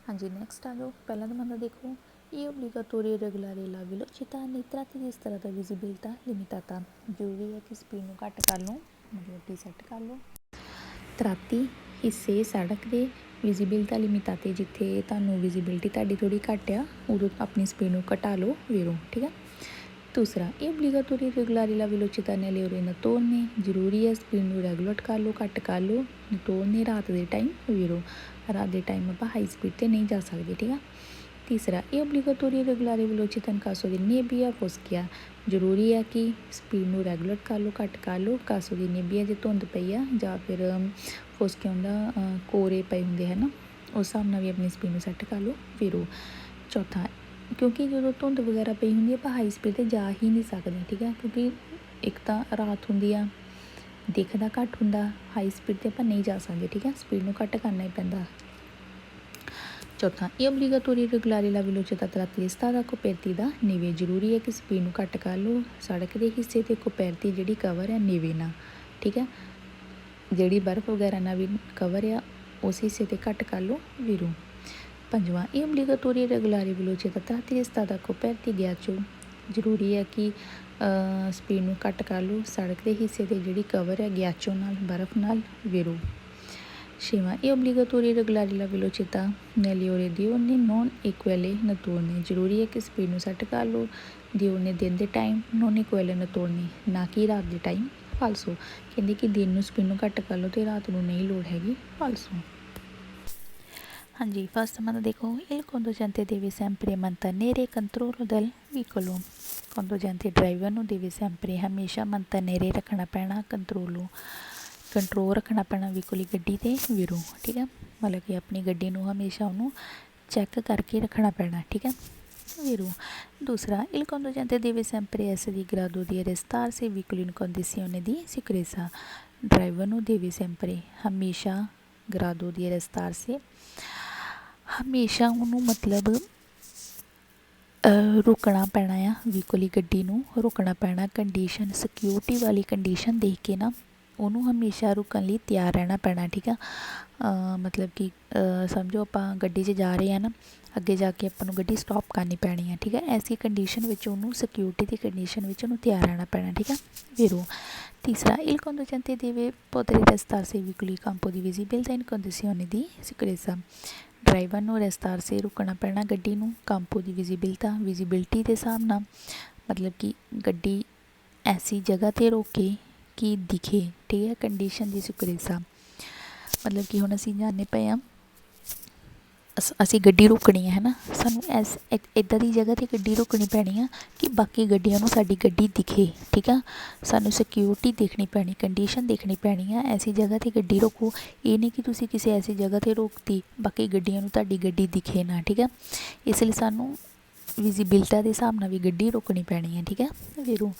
ਹਾਂਜੀ, ਨੈਕਸਟ ਆ ਜਾਓ। ਪਹਿਲਾਂ ਤਾਂ ਬੰਦਾ ਦੇਖੋ, ਇਹ ਓਬਲੀਗਾਤੋਰੀ ਰੈਗੂਲਾਰੇ ਲਾ velocità nei tratti di strada visibilità limitata। ਜ਼ਰੂਰੀ ਹੈ ਕਿ ਸਪੀਡ ਨੂੰ ਘੱਟ ਕਰ ਲਓ, ਮਤਲਬ ਸੈੱਟ ਕਰ ਲਓ। ਤਰਾਤੀ ਹਿੱਸੇ ਸੜਕ ਦੇ ਵਿਜ਼ੀਬਿਲਟਾ ਲਿਮਿਟਾਤੇ, ਜਿੱਥੇ ਤੁਹਾਨੂੰ ਵਿਜ਼ੀਬਿਲਟੀ ਤੁਹਾਡੀ ਥੋੜ੍ਹੀ ਘੱਟ ਆ, ਉਦੋਂ ਆਪਣੀ ਸਪੀਡ ਨੂੰ ਘਟਾ ਲਓ ਵੀਰੋ। ਠੀਕ ਹੈ। ਦੂਸਰਾ, ਇਹ ਓਬਲੀਗਾਤੋਰੀ ਰੈਗੂਲਾਰੇ ਲਾ velocità nelle ore notturne। ਜ਼ਰੂਰੀ ਹੈ ਸਪੀਡ ਨੂੰ ਰੈਗੂਲੇਟ ਕਰ ਲਓ, ਘੱਟ ਕਰ ਲਓ। notturne ਰਾਤ ਦੇ ਟਾਈਮ ਵੀਰੋ, ਰਾਤ ਦੇ ਟਾਈਮ ਆਪਾਂ ਹਾਈ ਸਪੀਡ 'ਤੇ ਨਹੀਂ ਜਾ ਸਕਦੇ। ਠੀਕ ਆ। ਤੀਸਰਾ, ਇਹ ਓਬਲੀਗਾਤੋਰੀ ਰੈਗੂਲਾਰੇ velocità in caso di nebbia foschia। ਜ਼ਰੂਰੀ ਹੈ ਕਿ ਸਪੀਡ ਨੂੰ ਰੈਗੂਲੇਟ ਕਰ ਲਓ, ਘੱਟ ਕਰ ਲਓ। ਕਾਸੋ ਦੀ nebbia, ਜੇ ਧੁੰਦ ਪਈ ਆ ਜਾਂ ਫਿਰ ਫੋਸਕਿਆ ਹੁੰਦਾ, ਕੋਰੇ ਪਏ ਹੁੰਦੇ ਹੈ ਨਾ, ਉਸ ਹਿਸਾਬ ਨਾਲ ਵੀ ਆਪਣੀ ਸਪੀਡ ਨੂੰ ਸੈੱਟ ਕਰ ਲਓ ਵੀਰੋ। ਚੌਥਾ, ਕਿਉਂਕਿ ਜਦੋਂ ਧੁੰਦ ਵਗੈਰਾ ਪਈ ਹੁੰਦੀ ਆਪਾਂ ਹਾਈ ਸਪੀਡ 'ਤੇ ਜਾ ਹੀ ਨਹੀਂ ਸਕਦੇ। ਠੀਕ ਹੈ, ਕਿਉਂਕਿ ਇੱਕ ਤਾਂ ਰਾਤ ਹੁੰਦੀ ਆ, ਦਿਖਦਾ ਘੱਟ ਹੁੰਦਾ, ਹਾਈ ਸਪੀਡ 'ਤੇ ਆਪਾਂ ਨਹੀਂ ਜਾ ਸਕਦੇ। ਠੀਕ ਹੈ, ਸਪੀਡ ਨੂੰ ਘੱਟ ਕਰਨਾ ਹੀ ਪੈਂਦਾ। ਚੌਥਾ, ਇਹ ਓਬਲੀਗਾਤੋਰੀ ਰੈਗੂਲਾਰੇ ਲਾ velocità tratti di strada coperti da neve। ਜ਼ਰੂਰੀ ਹੈ ਕਿ ਸਪੀਡ ਨੂੰ ਘੱਟ ਕਰ ਲਓ, ਸੜਕ ਦੇ ਹਿੱਸੇ 'ਤੇ ਕੋਪੈਰਤੀ ਜਿਹੜੀ ਕਵਰ ਹੈ ਨੇਵੇ ਨਾਲ। ਠੀਕ ਹੈ, ਜਿਹੜੀ ਬਰਫ਼ ਵਗੈਰਾ ਨਾਲ ਵੀ ਕਵਰ ਆ, ਉਸ ਹਿੱਸੇ 'ਤੇ ਘੱਟ ਕਰ ਲਓ ਵੀਰੋ। ਪੰਜਵਾਂ, ਇਹ ਓਬਲੀਗਾਤੋਰੀ ਰੈਗੂਲਾਰੇ velocità tratti di strada coperti ghiaccio। ਜ਼ਰੂਰੀ ਹੈ ਕਿ ਸਪੀਡ ਨੂੰ ਘੱਟ ਕਰ ਲਓ, ਸੜਕ ਦੇ ਹਿੱਸੇ 'ਤੇ ਜਿਹੜੀ ਕਵਰ ਹੈ ਗਿਆਚੋ ਨਾਲ, ਬਰਫ਼ ਨਾਲ ਵੀਰੋ। ਛੇਵਾਂ, ਇਹ ਓਬਲੀਗਾਤੋਰੀ ਰੈਗੂਲਾਰੇ ਲਾ velocità nelle ore diurne non e quelle notturne। ਜ਼ਰੂਰੀ ਹੈ ਕਿ ਸਪੀਡ ਨੂੰ ਸੈੱਟ ਕਰ ਲਓ, diurne ਦਿਨ ਦੇ time, non e quelle notturne ਨਾ ਕਿ ਰਾਤ ਦੇ ਟਾਈਮ। ਫਾਲਸੋ, ਕਹਿੰਦੇ ਕਿ ਦਿਨ ਨੂੰ ਸਪੀਡ ਨੂੰ ਘੱਟ ਕਰ ਲਓ ਅਤੇ ਰਾਤ ਨੂੰ ਨਹੀਂ ਲੋੜ ਹੈਗੀ। ਫਾਲਸੋ। ਹਾਂਜੀ, ਫਸਟ ਮੰਨ ਦੇਖੋ, il conducente deve sempre mantenere controllo del veicolo। conducente driver ਨੂੰ deve sempre ਹਮੇਸ਼ਾ mantenere ਰੱਖਣਾ ਪੈਣਾ, ਕੰਟਰੋਲ ਰੱਖਣਾ ਪੈਣਾ ਵਹੀਕਲ, ਗੱਡੀ 'ਤੇ ਵੀਰੋ। ਠੀਕ ਹੈ, ਮਤਲਬ ਕਿ ਆਪਣੀ ਗੱਡੀ ਨੂੰ ਹਮੇਸ਼ਾ ਉਹਨੂੰ ਚੈੱਕ ਕਰਕੇ ਰੱਖਣਾ ਪੈਣਾ। ਠੀਕ ਹੈ ਵੀਰੋ। ਦੂਸਰਾ, il conducente deve sempre essere in grado di arrestarsi il veicolo in condizione di sicurezza। Driver ਨੂੰ deve sempre ਹਮੇਸ਼ਾ grado di arrestarsi, ਹਮੇਸ਼ਾ ਉਹਨੂੰ ਮਤਲਬ ਰੁਕਣਾ ਪੈਣਾ ਆ, ਵਹੀਕਲ ਗੱਡੀ ਨੂੰ ਰੁਕਣਾ ਪੈਣਾ। ਕੰਡੀਸ਼ਨ, ਸਿਕਿਉਰਿਟੀ ਵਾਲੀ ਕੰਡੀਸ਼ਨ ਦੇਖ ਕੇ ਨਾ ਉਹਨੂੰ ਹਮੇਸ਼ਾ ਰੁਕਣ ਲਈ ਤਿਆਰ ਰਹਿਣਾ ਪੈਣਾ। ਠੀਕ ਆ, ਮਤਲਬ ਕਿ ਸਮਝੋ ਆਪਾਂ ਗੱਡੀ 'ਚ ਜਾ ਰਹੇ ਹਾਂ ਨਾ, ਅੱਗੇ ਜਾ ਕੇ ਆਪਾਂ ਨੂੰ ਗੱਡੀ ਸਟੋਪ ਕਰਨੀ ਪੈਣੀ ਹੈ। ਠੀਕ ਹੈ, ਐਸੀ ਕੰਡੀਸ਼ਨ ਵਿੱਚ ਉਹਨੂੰ, ਸਿਕਿਉਰਿਟੀ ਦੀ ਕੰਡੀਸ਼ਨ ਵਿੱਚ ਉਹਨੂੰ ਤਿਆਰ ਰਹਿਣਾ ਪੈਣਾ। ਠੀਕ ਆ ਵੀਰੋ। ਤੀਸਰਾ, il conducente deve poter restarsi il veicolo in campo di visibilità in condizioni di sicurezza। Driver ਨੂੰ ਰੈਸਤਾਰ ਸੇ ਰੁਕਣਾ ਪੈਣਾ ਗੱਡੀ ਨੂੰ, ਕੰਪੋ ਦੀ ਵਿਜ਼ੀਬਿਲਟੀ ਦੇ ਹਿਸਾਬ ਨਾਲ, ਮਤਲਬ ਕਿ ਗੱਡੀ ਐਸੀ ਜਗ੍ਹਾ 'ਤੇ ਰੋਕੇ ਕਿ ਦਿਖੇ। ਠੀਕ ਹੈ, ਕੰਡੀਸ਼ਨ ਦੀ ਸਿਕਿਉਰੇਸਾ, ਮਤਲਬ ਕਿ ਹੁਣ ਅਸੀਂ ਜਾਂਦੇ ਪਏ ਹਾਂ, ਅਸੀਂ ਗੱਡੀ ਰੋਕਣੀ ਹੈ ਨਾ, ਸਾਨੂੰ ਇੱਦਾਂ ਦੀ ਜਗ੍ਹਾ 'ਤੇ ਗੱਡੀ ਰੋਕਣੀ ਪੈਣੀ ਆ ਕਿ ਬਾਕੀ ਗੱਡੀਆਂ ਨੂੰ ਸਾਡੀ ਗੱਡੀ ਦਿਖੇ। ਠੀਕ ਆ, ਸਾਨੂੰ ਸਿਕਿਉਰਿਟੀ ਦੇਖਣੀ ਪੈਣੀ, ਕੰਡੀਸ਼ਨ ਦੇਖਣੀ ਪੈਣੀ ਆ, ਐਸੀ ਜਗ੍ਹਾ 'ਤੇ ਗੱਡੀ ਰੋਕੋ। ਇਹ ਨਹੀਂ ਕਿ ਤੁਸੀਂ ਕਿਸੇ ਐਸੀ ਜਗ੍ਹਾ 'ਤੇ ਰੋਕਤੀ, ਬਾਕੀ ਗੱਡੀਆਂ ਨੂੰ ਤੁਹਾਡੀ ਗੱਡੀ ਦਿਖੇ ਨਾ। ਠੀਕ ਆ, ਇਸ ਲਈ ਸਾਨੂੰ ਵਿਜ਼ੀਬਿਲਟਾ ਦੇ ਹਿਸਾਬ ਨਾਲ ਵੀ ਗੱਡੀ ਰੋਕਣੀ ਪੈਣੀ ਹੈ। ਠੀਕ ਹੈ ਵੀਰੋ।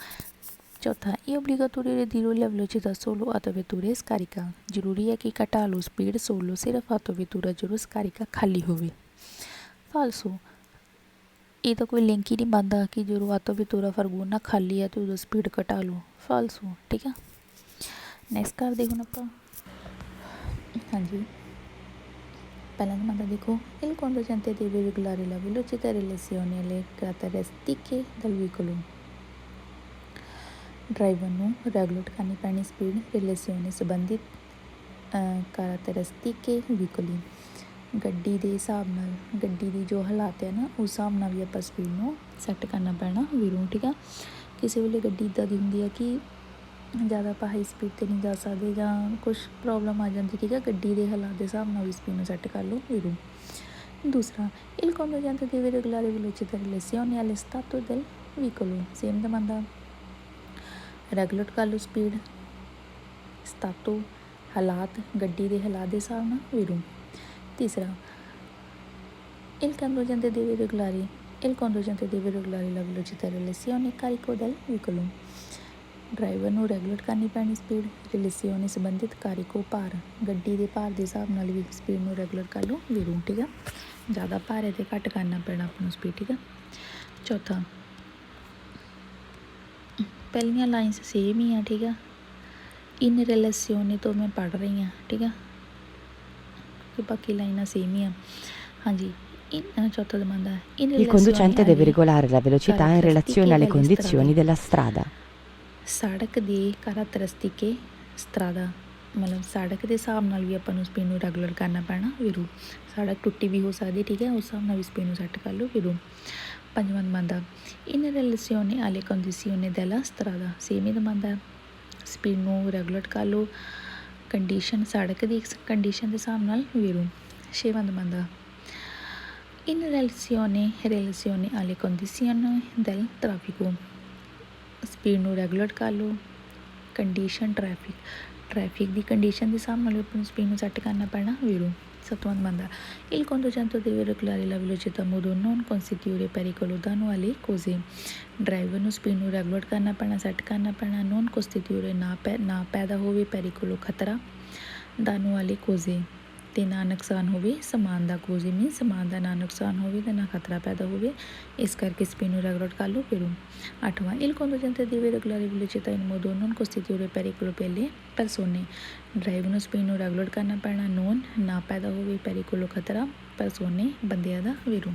ਚੌਥਾ, ਇਹ ਓਬਲੀਗਾਤੋਰੀ ridurre la velocità solo a vetture scarica। ਜ਼ਰੂਰੀ ਹੈ ਕਿ ਘਟਾ ਲਓ ਸਪੀਡ ਸੋਲੋ ਸਿਰਫ autovettura ਜਦੋਂ scarica ਖਾਲੀ ਹੋਵੇ। ਫਾਲਸੋ, ਇਹ ਤਾਂ ਕੋਈ ਲਿੰਕ ਹੀ ਨਹੀਂ ਬਣਦਾ ਕਿ ਜਦੋਂ autovettura ਫਰਗੂਨਾ ਖਾਲੀ ਹੈ ਅਤੇ ਉਦੋਂ ਸਪੀਡ ਘਟਾ ਲਓ। ਫਾਲਸੋ। ਠੀਕ ਆ, ਨੈਕਸਟ ਕਰਦੇ ਹੁਣ ਆਪਾਂ। ਹਾਂਜੀ, ਪਹਿਲਾਂ ਤਾਂ ਮਤਲਬ ਦੇਖੋ, il conducente deve regolare la velocità in relazione alle caratteristiche del veicolo। Driver ਨੂੰ ਰੈਗੂਲੇਟ ਕਰਨੀ ਪੈਣੀ ਸਪੀਡ ਰਿਲੇਸੀਓਨੇ ਸੰਬੰਧਿਤ ਕਾਰੈਕਟਰਿਸਟਿਕੇ ਵਹੀਕਲੀ, ਗੱਡੀ ਦੇ ਹਿਸਾਬ ਨਾਲ, ਗੱਡੀ ਦੀ ਜੋ ਹਾਲਾਤ ਹੈ ਨਾ ਉਸ ਹਿਸਾਬ ਨਾਲ ਵੀ ਆਪਾਂ ਸਪੀਡ ਨੂੰ ਸੈੱਟ ਕਰਨਾ ਪੈਣਾ ਵੀਰੋ। ਠੀਕ ਆ, ਕਿਸੇ ਵੇਲੇ ਗੱਡੀ ਇੱਦਾਂ ਦੀ ਹੁੰਦੀ ਆ ਕਿ ਜ਼ਿਆਦਾ ਆਪਾਂ ਹਾਈ ਸਪੀਡ 'ਤੇ ਨਹੀਂ ਜਾ ਸਕਦੇ ਜਾਂ ਕੁਛ ਪ੍ਰੋਬਲਮ ਆ ਜਾਂਦੀ। ਠੀਕ ਆ, ਗੱਡੀ ਦੇ ਹਾਲਾਤ ਦੇ ਹਿਸਾਬ ਨਾਲ ਵੀ ਸਪੀਡ ਨੂੰ ਸੈੱਟ ਕਰ ਲਓ ਵੀਰੋ। ਦੂਸਰਾ, il conducente deve regolare velocità in relazione allo stato del veicolo। Same ਦਾ ਬੰਦਾ ਰੈਗੂਲੇਟ ਕਰ ਲਓ ਸਪੀਡ ਸਤਾਤੋ, ਹਾਲਾਤ, ਗੱਡੀ ਦੇ ਹਾਲਾਤ ਦੇ ਹਿਸਾਬ ਨਾਲ ਵੀਰੋ। ਤੀਸਰਾ, il conducente deve regolare il conducente deve regolare la velocità e relazione carico del veicolo। Driver ਨੂੰ ਰੈਗੂਲੇਟ ਕਰਨੀ ਪੈਣੀ ਸਪੀਡ, ਰਿਲੇਸੀਓਨੇ ਸੰਬੰਧਿਤ ਕਾਰਿਕੋ ਭਾਰ, ਗੱਡੀ ਦੇ ਭਾਰ ਦੇ ਹਿਸਾਬ ਨਾਲ ਵੀ ਸਪੀਡ ਨੂੰ ਰੈਗੂਲਰ ਕਰ ਲਓ ਵੀਰੂ। ਠੀਕ ਆ, ਜ਼ਿਆਦਾ ਭਾਰ ਹੈ ਅਤੇ ਘੱਟ ਕਰਨਾ ਪੈਣਾ ਆਪਾਂ ਨੂੰ ਸਪੀਡ। ਠੀਕ ਆ, ਚੌਥਾ ਪਹਿਲੀਆਂ ਲਾਈਨਸ ਸੇਮ ਹੀ ਆ। ਠੀਕ ਆ, ਇਨ ਰਿਲੇਸੀਓਨੇ ਤੋਂ ਮੈਂ ਪੜ੍ਹ ਰਹੀ ਹਾਂ। ਠੀਕ ਆ, ਕਿ ਬਾਕੀ ਲਾਈਨਾਂ ਸੇਮ ਹੀ ਆ। ਹਾਂਜੀ, ਚੌਥਾ domanda in Il conducente deve relazione regolare la velocità in relazione alle condizioni della strada। ਸੜਕ ਦੇ ਕਾਰਾਤਰਿਸਟਿਕੇ ਸਟਰਾਦਾ, ਮਤਲਬ ਸੜਕ ਦੇ ਹਿਸਾਬ ਨਾਲ ਵੀ ਆਪਾਂ ਨੂੰ ਸਪੀਡ ਨੂੰ ਰੈਗੂਲਰ ਕਰਨਾ ਪੈਣਾ ਵੀਰੂ। ਸੜਕ ਟੁੱਟੀ ਵੀ ਹੋ ਸਕਦੀ। ਠੀਕ ਹੈ, ਉਸ ਹਿਸਾਬ ਨਾਲ ਵੀ ਸਪੀਡ ਨੂੰ ਸੈੱਟ ਕਰ ਲਓ ਵੀਰੂ। ਪੰਜਵਾਂ domanda in relazione alle condizioni della strada, same ਹੀ domanda, ਸਪੀਡ ਨੂੰ ਰੈਗੂਲੇਟ ਕਰ ਲਓ ਕੰਡੀਸ਼ਨ, ਸੜਕ ਦੀ ਕੰਡੀਸ਼ਨ ਦੇ ਹਿਸਾਬ ਨਾਲ ਵੀਰੂ। ਛੇਵਾਂ domanda in relazione alle condizioni del traffico, speed ਨੂੰ ਰੈਗੂਲੇਟ ਕਰ ਲਓ ਕੰਡੀਸ਼ਨ ਟ੍ਰੈਫਿਕ ਦੀ ਕੰਡੀਸ਼ਨ ਦੇ ਹਿਸਾਬ ਨਾਲ ਆਪਾਂ ਨੂੰ ਸਪੀਡ ਨੂੰ ਸੈੱਟ ਕਰਨਾ ਪੈਣਾ ਵੀਰੂ। ਸੱਤਵਾਂ domanda il conducente deve regolare la velocità in modo non costituire pericolo danno alle cose, driver ਨੂੰ ਸਪੀਡ ਨੂੰ ਰੈਗੂਲੇਟ ਕਰਨਾ ਪੈਣਾ, ਸੈੱਟ ਕਰਨਾ ਪੈਣਾ non costituire ਨਾ ਪੈਦਾ ਹੋਵੇ pericolo ਖਤਰਾ danno alle cose ਅਤੇ ਨਾ ਨੁਕਸਾਨ ਹੋਵੇ ਸਮਾਨ ਦਾ। ਕੋਜ਼ੇ ਮੀਨਸ ਸਮਾਨ ਦਾ ਨਾ ਨੁਕਸਾਨ ਹੋਵੇ ਅਤੇ ਨਾ ਖਤਰਾ ਪੈਦਾ ਹੋਵੇ, ਇਸ ਕਰਕੇ ਸਪੀਡ ਨੂੰ ਰੈਗੂਲੇਟ ਕਰ ਲਓ Veeru. ਅੱਠਵਾਂ il conducente deve regolare la velocità in modo non costituire pericolo per le persone, driver ਨੂੰ ਸਪੀਡ ਨੂੰ ਰੈਗੂਲੇਟ ਕਰਨਾ ਪੈਣਾ ਨੋਨ ਨਾ ਪੈਦਾ ਹੋਵੇ pericolo ਖਤਰਾ persone ਬੰਦਿਆਂ ਦਾ Veeru.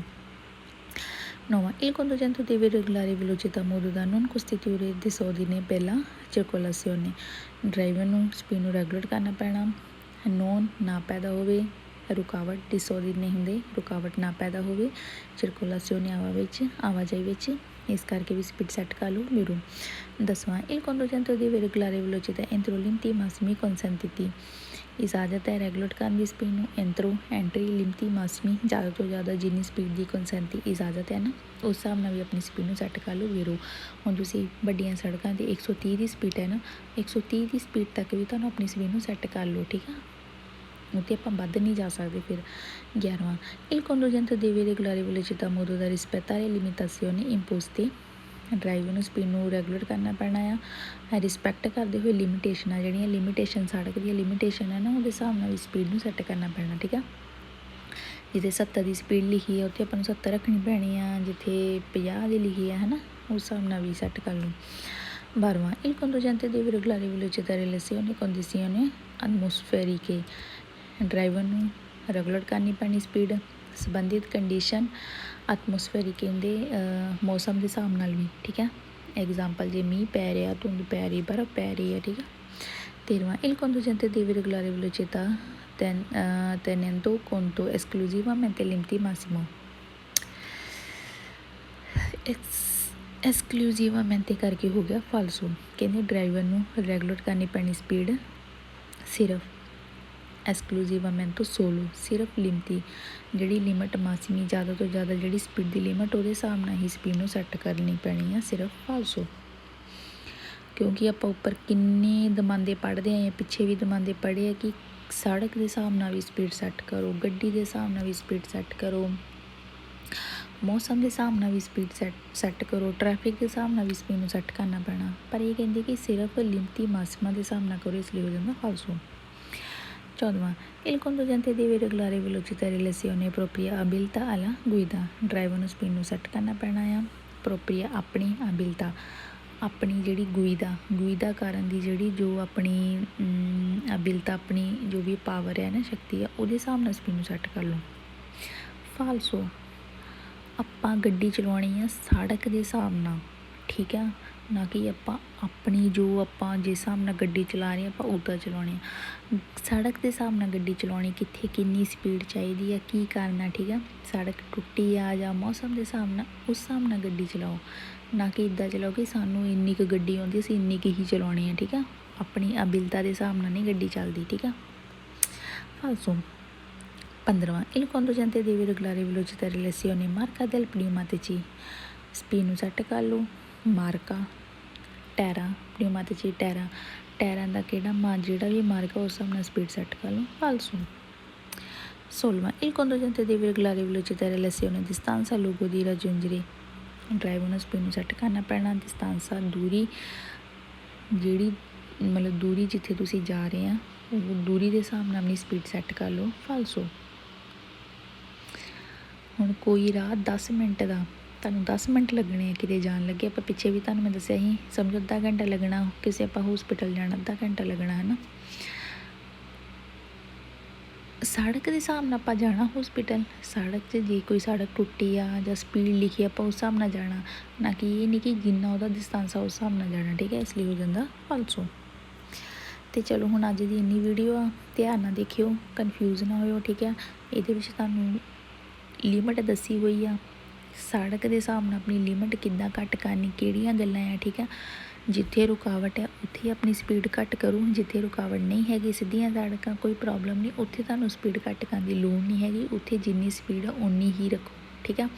ਨੌਵਾਂ il conducente deve regolare velocità in modo da non costituire disordine per la circolazione, driver ਨੂੰ ਸਪੀਡ ਨੂੰ ਰੈਗੂਲੇਟ ਕਰਨਾ ਪੈਣਾ ਨੋਨ ਨਾ ਪੈਦਾ ਹੋਵੇ ਰੁਕਾਵਟ, ਡਿਸਓਰਡਰ ਹੁੰਦੇ ਰੁਕਾਵਟ ਨਾ ਪੈਦਾ ਹੋਵੇ ਸਰਕੂਲਾਸੀਓਨ ਆਵਾਜਾਈ ਵਿੱਚ, ਇਸ ਕਰਕੇ ਵੀ ਸਪੀਡ ਸੈੱਟ ਕਰ ਲਓ ਵੀਰੂ। ਦਸਵਾਂ il conducente deve regolare velocità entro limiti massimi consentiti, ਇਜਾਜ਼ਤ ਹੈ ਰੈਗੂਲੇਟ ਕਰਨ ਦੀ ਸਪੀਡ ਨੂੰ ਐਂਟਰੋ ਐਂਟਰੀ ਲਿਮਤੀ ਮਾਸਮੀ, ਜ਼ਿਆਦਾ ਤੋਂ ਜ਼ਿਆਦਾ ਜਿੰਨੀ ਸਪੀਡ ਦੀ ਕੰਸੈਂਟੀ ਇਜਾਜ਼ਤ ਹੈ ਨਾ ਉਸ ਹਿਸਾਬ ਨਾਲ ਵੀ ਆਪਣੀ ਸਪੀਡ ਨੂੰ ਸੈੱਟ ਕਰ ਲਓ ਵੀਰੂ। ਹੁਣ ਤੁਸੀਂ ਵੱਡੀਆਂ ਸੜਕਾਂ 'ਤੇ 130 ਦੀ ਸਪੀਡ ਹੈ ਨਾ, 130 ਦੀ ਸਪੀਡ ਤੱਕ ਵੀ ਤੁਹਾਨੂੰ ਆਪਣੀ ਸਪੀਡ ਨੂੰ ਸੈੱਟ ਕਰ ਲਓ। ਠੀਕ ਆ, ਉੱਤੇ ਆਪਾਂ ਵੱਧ ਨਹੀਂ ਜਾ ਸਕਦੇ। ਫਿਰ 11ਵਾਂ il conducente deve regolare velocità in modo da rispettare le limitazioni imposte, driver ਨੂੰ ਸਪੀਡ ਨੂੰ ਰੈਗੂਲੇਟ ਕਰਨਾ ਪੈਣਾ ਆ ਰਿਸਪੈਕਟ ਕਰਦੇ ਹੋਏ ਲਿਮੀਟੇਸ਼ਨਾਂ, ਜਿਹੜੀਆਂ ਲਿਮੀਟੇਸ਼ਨ ਸੜਕ ਦੀਆਂ ਲਿਮੀਟੇਸ਼ਨ ਹੈ ਨਾ ਉਹਦੇ ਹਿਸਾਬ ਨਾਲ ਵੀ ਸਪੀਡ ਨੂੰ ਸੈੱਟ ਕਰਨਾ ਪੈਣਾ। ਠੀਕ ਆ, ਜਿੱਥੇ 70 ਦੀ ਸਪੀਡ ਲਿਖੀ ਹੈ ਉੱਥੇ ਆਪਾਂ ਨੂੰ 70 ਰੱਖਣੀ ਪੈਣੀ ਆ, ਜਿੱਥੇ 50 ਦੀ ਲਿਖੀ ਹੈ ਨਾ ਉਸ ਹਿਸਾਬ ਨਾਲ ਵੀ ਸੈੱਟ ਕਰ ਲਓ। 12ਵਾਂ il conducente deve regolare velocità in relazione alle condizioni atmosferiche, driver ਨੂੰ ਰੈਗੂਲੇਟ ਕਰਨੀ ਪੈਣੀ ਸਪੀਡ ਸੰਬੰਧਿਤ ਕੰਡੀਸ਼ਨ ਐਟਮੋਸਫੇਰਿਕ ਕਹਿੰਦੇ ਮੌਸਮ ਦੇ ਹਿਸਾਬ ਨਾਲ ਵੀ। ਠੀਕ ਹੈ, ਐਗਜ਼ਾਮਪਲ ਜੇ ਮੀਂਹ ਪੈ ਰਿਹਾ, ਧੁੰਦ ਪੈ ਰਹੀ, ਬਰਫ਼ ਪੈ ਰਹੀ ਹੈ। ਠੀਕ ਹੈ, 13ਵਾਂ il conducente deve regolare velocità tenendo conto esclusivamente limiti massimo, ਐਕਸਕਲੂਸਿਵamente ਕਰਕੇ ਹੋ ਗਿਆ ਫਾਲਸੋ, ਕਹਿੰਦੇ ਡਰਾਈਵਰ ਨੂੰ ਰੈਗੂਲੇਟ ਕਰਨੀ ਪੈਣੀ ਸਪੀਡ ਸਿਰਫ ਐਕਸਕਲੂਸਿਵamente ਸੋਲੋ, ਸਿਰਫ ਲਿਮਤੀ ਜਿਹੜੀ ਲਿਮਟ ਮਾਸੀਮੀ ਜ਼ਿਆਦਾ ਤੋਂ ਜ਼ਿਆਦਾ ਜਿਹੜੀ ਸਪੀਡ ਦੀ ਲਿਮਟ ਉਹਦੇ ਹਿਸਾਬ ਨਾਲ ਹੀ ਸਪੀਡ ਨੂੰ ਸੈੱਟ ਕਰਨੀ ਪੈਣੀ ਆ ਸਿਰਫ ਫਾਲਸੋ। ਕਿਉਂਕਿ ਆਪਾਂ ਉੱਪਰ ਕਿੰਨੇ ਦਮਾਂਦੇ ਪੜ੍ਹਦੇ ਆਏ, ਪਿੱਛੇ ਵੀ ਦਮਾਂਦੇ ਪੜ੍ਹੇ ਆ ਕਿ ਸੜਕ ਦੇ ਹਿਸਾਬ ਨਾਲ ਵੀ ਸਪੀਡ ਸੈੱਟ ਕਰੋ, ਗੱਡੀ ਦੇ ਹਿਸਾਬ ਨਾਲ ਵੀ ਸਪੀਡ ਸੈੱਟ ਕਰੋ, ਮੌਸਮ ਦੇ ਹਿਸਾਬ ਨਾਲ ਵੀ ਸਪੀਡ ਸੈੱਟ ਕਰੋ, ਟ੍ਰੈਫਿਕ ਦੇ ਹਿਸਾਬ ਨਾਲ ਵੀ ਸਪੀਡ ਨੂੰ ਸੈੱਟ ਕਰਨਾ ਪੈਣਾ। ਪਰ ਇਹ ਕਹਿੰਦੇ ਕਿ ਸਿਰਫ ਲਿਮਤੀ ਮਾਸੀਮਾ ਦੇ ਹਿਸਾਬ ਨਾਲ ਕਰੋ, ਇਸ ਲਈ ਹੋ ਜਾਂਦਾ ਫਾਲਸੋ। 14ਵਾਂ il conducente deve regolare velocità in relazione propria abilità alla guida, driver ਨੂੰ ਸਪੀਡ ਨੂੰ ਸੈੱਟ ਕਰਨਾ ਪੈਣਾ ਆ ਪ੍ਰੋਪਰੀਆ ਆਪਣੀ ਅਬਿਲਤਾ, ਆਪਣੀ ਜਿਹੜੀ ਗੁਈਦਾ ਕਾਰਨ ਦੀ ਜਿਹੜੀ ਜੋ ਆਪਣੀ ਅਬਿਲਤਾ, ਆਪਣੀ ਜੋ ਵੀ ਪਾਵਰ ਹੈ ਨਾ ਸ਼ਕਤੀ ਆ ਉਹਦੇ ਹਿਸਾਬ ਨਾਲ ਸਪੀਡ ਨੂੰ ਸੈੱਟ ਕਰ ਲਓ। ਫਾਲਸੋ ਆਪਾਂ ਗੱਡੀ ਚਲਾਉਣੀ ਆ ਸੜਕ ਦੇ ਹਿਸਾਬ ਨਾਲ। ਠੀਕ ਆ, ਨਾ ਕਿ ਆਪਾਂ ਆਪਣੀ ਜੋ ਆਪਾਂ ਜਿਸ ਹਿਸਾਬ ਨਾਲ ਗੱਡੀ ਚਲਾ ਰਹੇ ਆਪਾਂ ਉੱਦਾਂ ਚਲਾਉਣੀ ਆ, ਸੜਕ ਦੇ ਹਿਸਾਬ ਨਾਲ ਗੱਡੀ ਚਲਾਉਣੀ, ਕਿੱਥੇ ਕਿੰਨੀ ਸਪੀਡ ਚਾਹੀਦੀ ਆ, ਕੀ ਕਰਨਾ। ਠੀਕ ਆ, ਸੜਕ ਟੁੱਟੀ ਆ ਜਾਂ ਮੌਸਮ ਦੇ ਹਿਸਾਬ ਨਾਲ ਉਸ ਹਿਸਾਬ ਨਾਲ ਗੱਡੀ ਚਲਾਓ, ਨਾ ਕਿ ਇੱਦਾਂ ਚਲਾਓ ਕਿ ਸਾਨੂੰ ਇੰਨੀ ਕੁ ਗੱਡੀ ਆਉਂਦੀ ਅਸੀਂ ਇੰਨੀ ਕੁ ਹੀ ਚਲਾਉਣੀ ਆ। ਠੀਕ ਆ, ਆਪਣੀ ਅਬਿਲਤਾ ਦੇ ਹਿਸਾਬ ਨਾਲ ਨਹੀਂ ਗੱਡੀ ਚੱਲਦੀ। ਠੀਕ ਆ, ਫਾਲਸੋ। 15ਵਾਂ il conducente deve regolare velocità in relazione marca del pneumatici, speed ਨੂੰ ਸੈੱਟ ਕਰ ਲਓ ਮਾਰਕਾ ਟਾਇਰਾਂ ਪਨਿਊਮਾਤਿਚੀ ਟਾਇਰਾਂ ਦਾ ਕਿਹੜਾ ਜਿਹੜਾ ਵੀ ਮਾਰਕਾ ਉਸ ਹਿਸਾਬ ਨਾਲ ਸਪੀਡ ਸੈੱਟ ਕਰ ਲਓ ਫਾਲਸੋ। 16. Il conducente deve regolare velocità in relazione a distanza luogo di raggiungere driver ਨੂੰ ਸਪੀਡ ਨੂੰ ਸੈੱਟ ਕਰਨਾ ਪੈਣਾ। distanza ਦੂਰੀ, ਜਿਹੜੀ ਮਤਲਬ ਦੂਰੀ ਜਿੱਥੇ ਤੁਸੀਂ ਜਾ ਰਹੇ ਆ ਉਹ ਦੂਰੀ ਦੇ ਹਿਸਾਬ ਨਾਲ ਆਪਣੀ ਸਪੀਡ ਸੈੱਟ ਕਰ ਲਓ। ਫਾਲਸੋ ਹੁਣ ਕੋਈ ਰਾਹ 10 ਮਿੰਟ ਦਾ, ਤੁਹਾਨੂੰ 10 ਮਿੰਟ ਲੱਗਣੇ ਆ ਕਿਤੇ ਜਾਣ ਲੱਗੇ। ਆਪਾਂ ਪਿੱਛੇ ਵੀ ਤੁਹਾਨੂੰ ਮੈਂ ਦੱਸਿਆ ਸੀ, ਸਮਝੋ ਅੱਧਾ ਘੰਟਾ ਲੱਗਣਾ, ਕਿਸੇ ਆਪਾਂ ਹੋਸਪਿਟਲ ਜਾਣਾ ਅੱਧਾ ਘੰਟਾ ਲੱਗਣਾ ਹੈ ਨਾ। ਸੜਕ ਦੇ ਹਿਸਾਬ ਨਾਲ ਆਪਾਂ ਜਾਣਾ ਹੋਸਪਿਟਲ। ਸੜਕ 'ਚ ਜੇ ਕੋਈ ਸੜਕ ਟੁੱਟੀ ਆ ਜਾਂ ਸਪੀਡ ਲਿਖੀ ਆਪਾਂ ਉਸ ਹਿਸਾਬ ਨਾਲ ਜਾਣਾ, ਨਾ ਕਿ ਇਹ ਨਹੀਂ ਕਿ ਜਿੰਨਾ ਉਹਦਾ ਡਿਸਟੈਂਸ ਆ ਉਸ ਹਿਸਾਬ ਨਾਲ ਜਾਣਾ, ਠੀਕ ਹੈ। ਇਸ ਲਈ ਹੋ ਜਾਂਦਾ ਫਾਲਸੋ। ਅਤੇ ਚਲੋ ਹੁਣ ਅੱਜ ਦੀ ਇੰਨੀ ਵੀਡੀਓ ਆ, ਧਿਆਨ ਨਾਲ ਦੇਖਿਓ, ਕਨਫਿਊਜ਼ ਨਾ ਹੋਇਓ, ਠੀਕ ਹੈ। ਇਹਦੇ ਵਿੱਚ ਤੁਹਾਨੂੰ ਲਿਮਿਟ ਦੱਸੀ ਹੋਈ ਆ, ਸੜਕ ਦੇ ਹਿਸਾਬ ਨਾਲ ਆਪਣੀ ਲਿਮਿਟ ਕਿੱਦਾਂ ਘੱਟ ਕਰਨੀ, ਕਿਹੜੀਆਂ ਗੱਲਾਂ ਆ, ਠੀਕ ਹੈ। ਜਿੱਥੇ ਰੁਕਾਵਟ ਹੈ ਉੱਥੇ ਆਪਣੀ ਸਪੀਡ ਘੱਟ ਕਰੋ, ਜਿੱਥੇ ਰੁਕਾਵਟ ਨਹੀਂ ਹੈਗੀ, ਸਿੱਧੀਆਂ ਸੜਕਾਂ, ਕੋਈ ਪ੍ਰੋਬਲਮ ਨਹੀਂ, ਉੱਥੇ ਤੁਹਾਨੂੰ ਸਪੀਡ ਘੱਟ ਕਰਨ ਦੀ ਲੋੜ ਨਹੀਂ ਹੈਗੀ। ਉੱਥੇ ਜਿੰਨੀ ਸਪੀਡ ਆ ਓਨੀ ਹੀ ਰੱਖੋ, ਠੀਕ ਆ।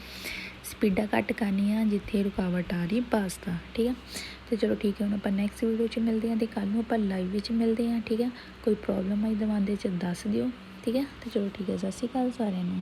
ਸਪੀਡਾਂ ਘੱਟ ਕਰਨੀਆਂ ਜਿੱਥੇ ਰੁਕਾਵਟ ਆ ਰਹੀ ਬੱਸ ਦਾ, ਠੀਕ ਆ। ਅਤੇ ਚਲੋ ਠੀਕ ਹੈ, ਹੁਣ ਆਪਾਂ ਨੈਕਸਟ ਵੀਡੀਓ 'ਚ ਮਿਲਦੇ ਹਾਂ ਅਤੇ ਕੱਲ੍ਹ ਨੂੰ ਆਪਾਂ ਲਾਈਵ ਵਿੱਚ ਮਿਲਦੇ ਹਾਂ, ਠੀਕ ਹੈ। ਕੋਈ ਪ੍ਰੋਬਲਮ ਆਈ ਦਵਾਂਦੇ 'ਚ ਦੱਸ ਦਿਓ, ਠੀਕ ਹੈ। ਅਤੇ ਚਲੋ ਠੀਕ ਹੈ, ਸਤਿ ਸ਼੍ਰੀ ਅਕਾਲ ਸਾਰਿਆਂ ਨੂੰ।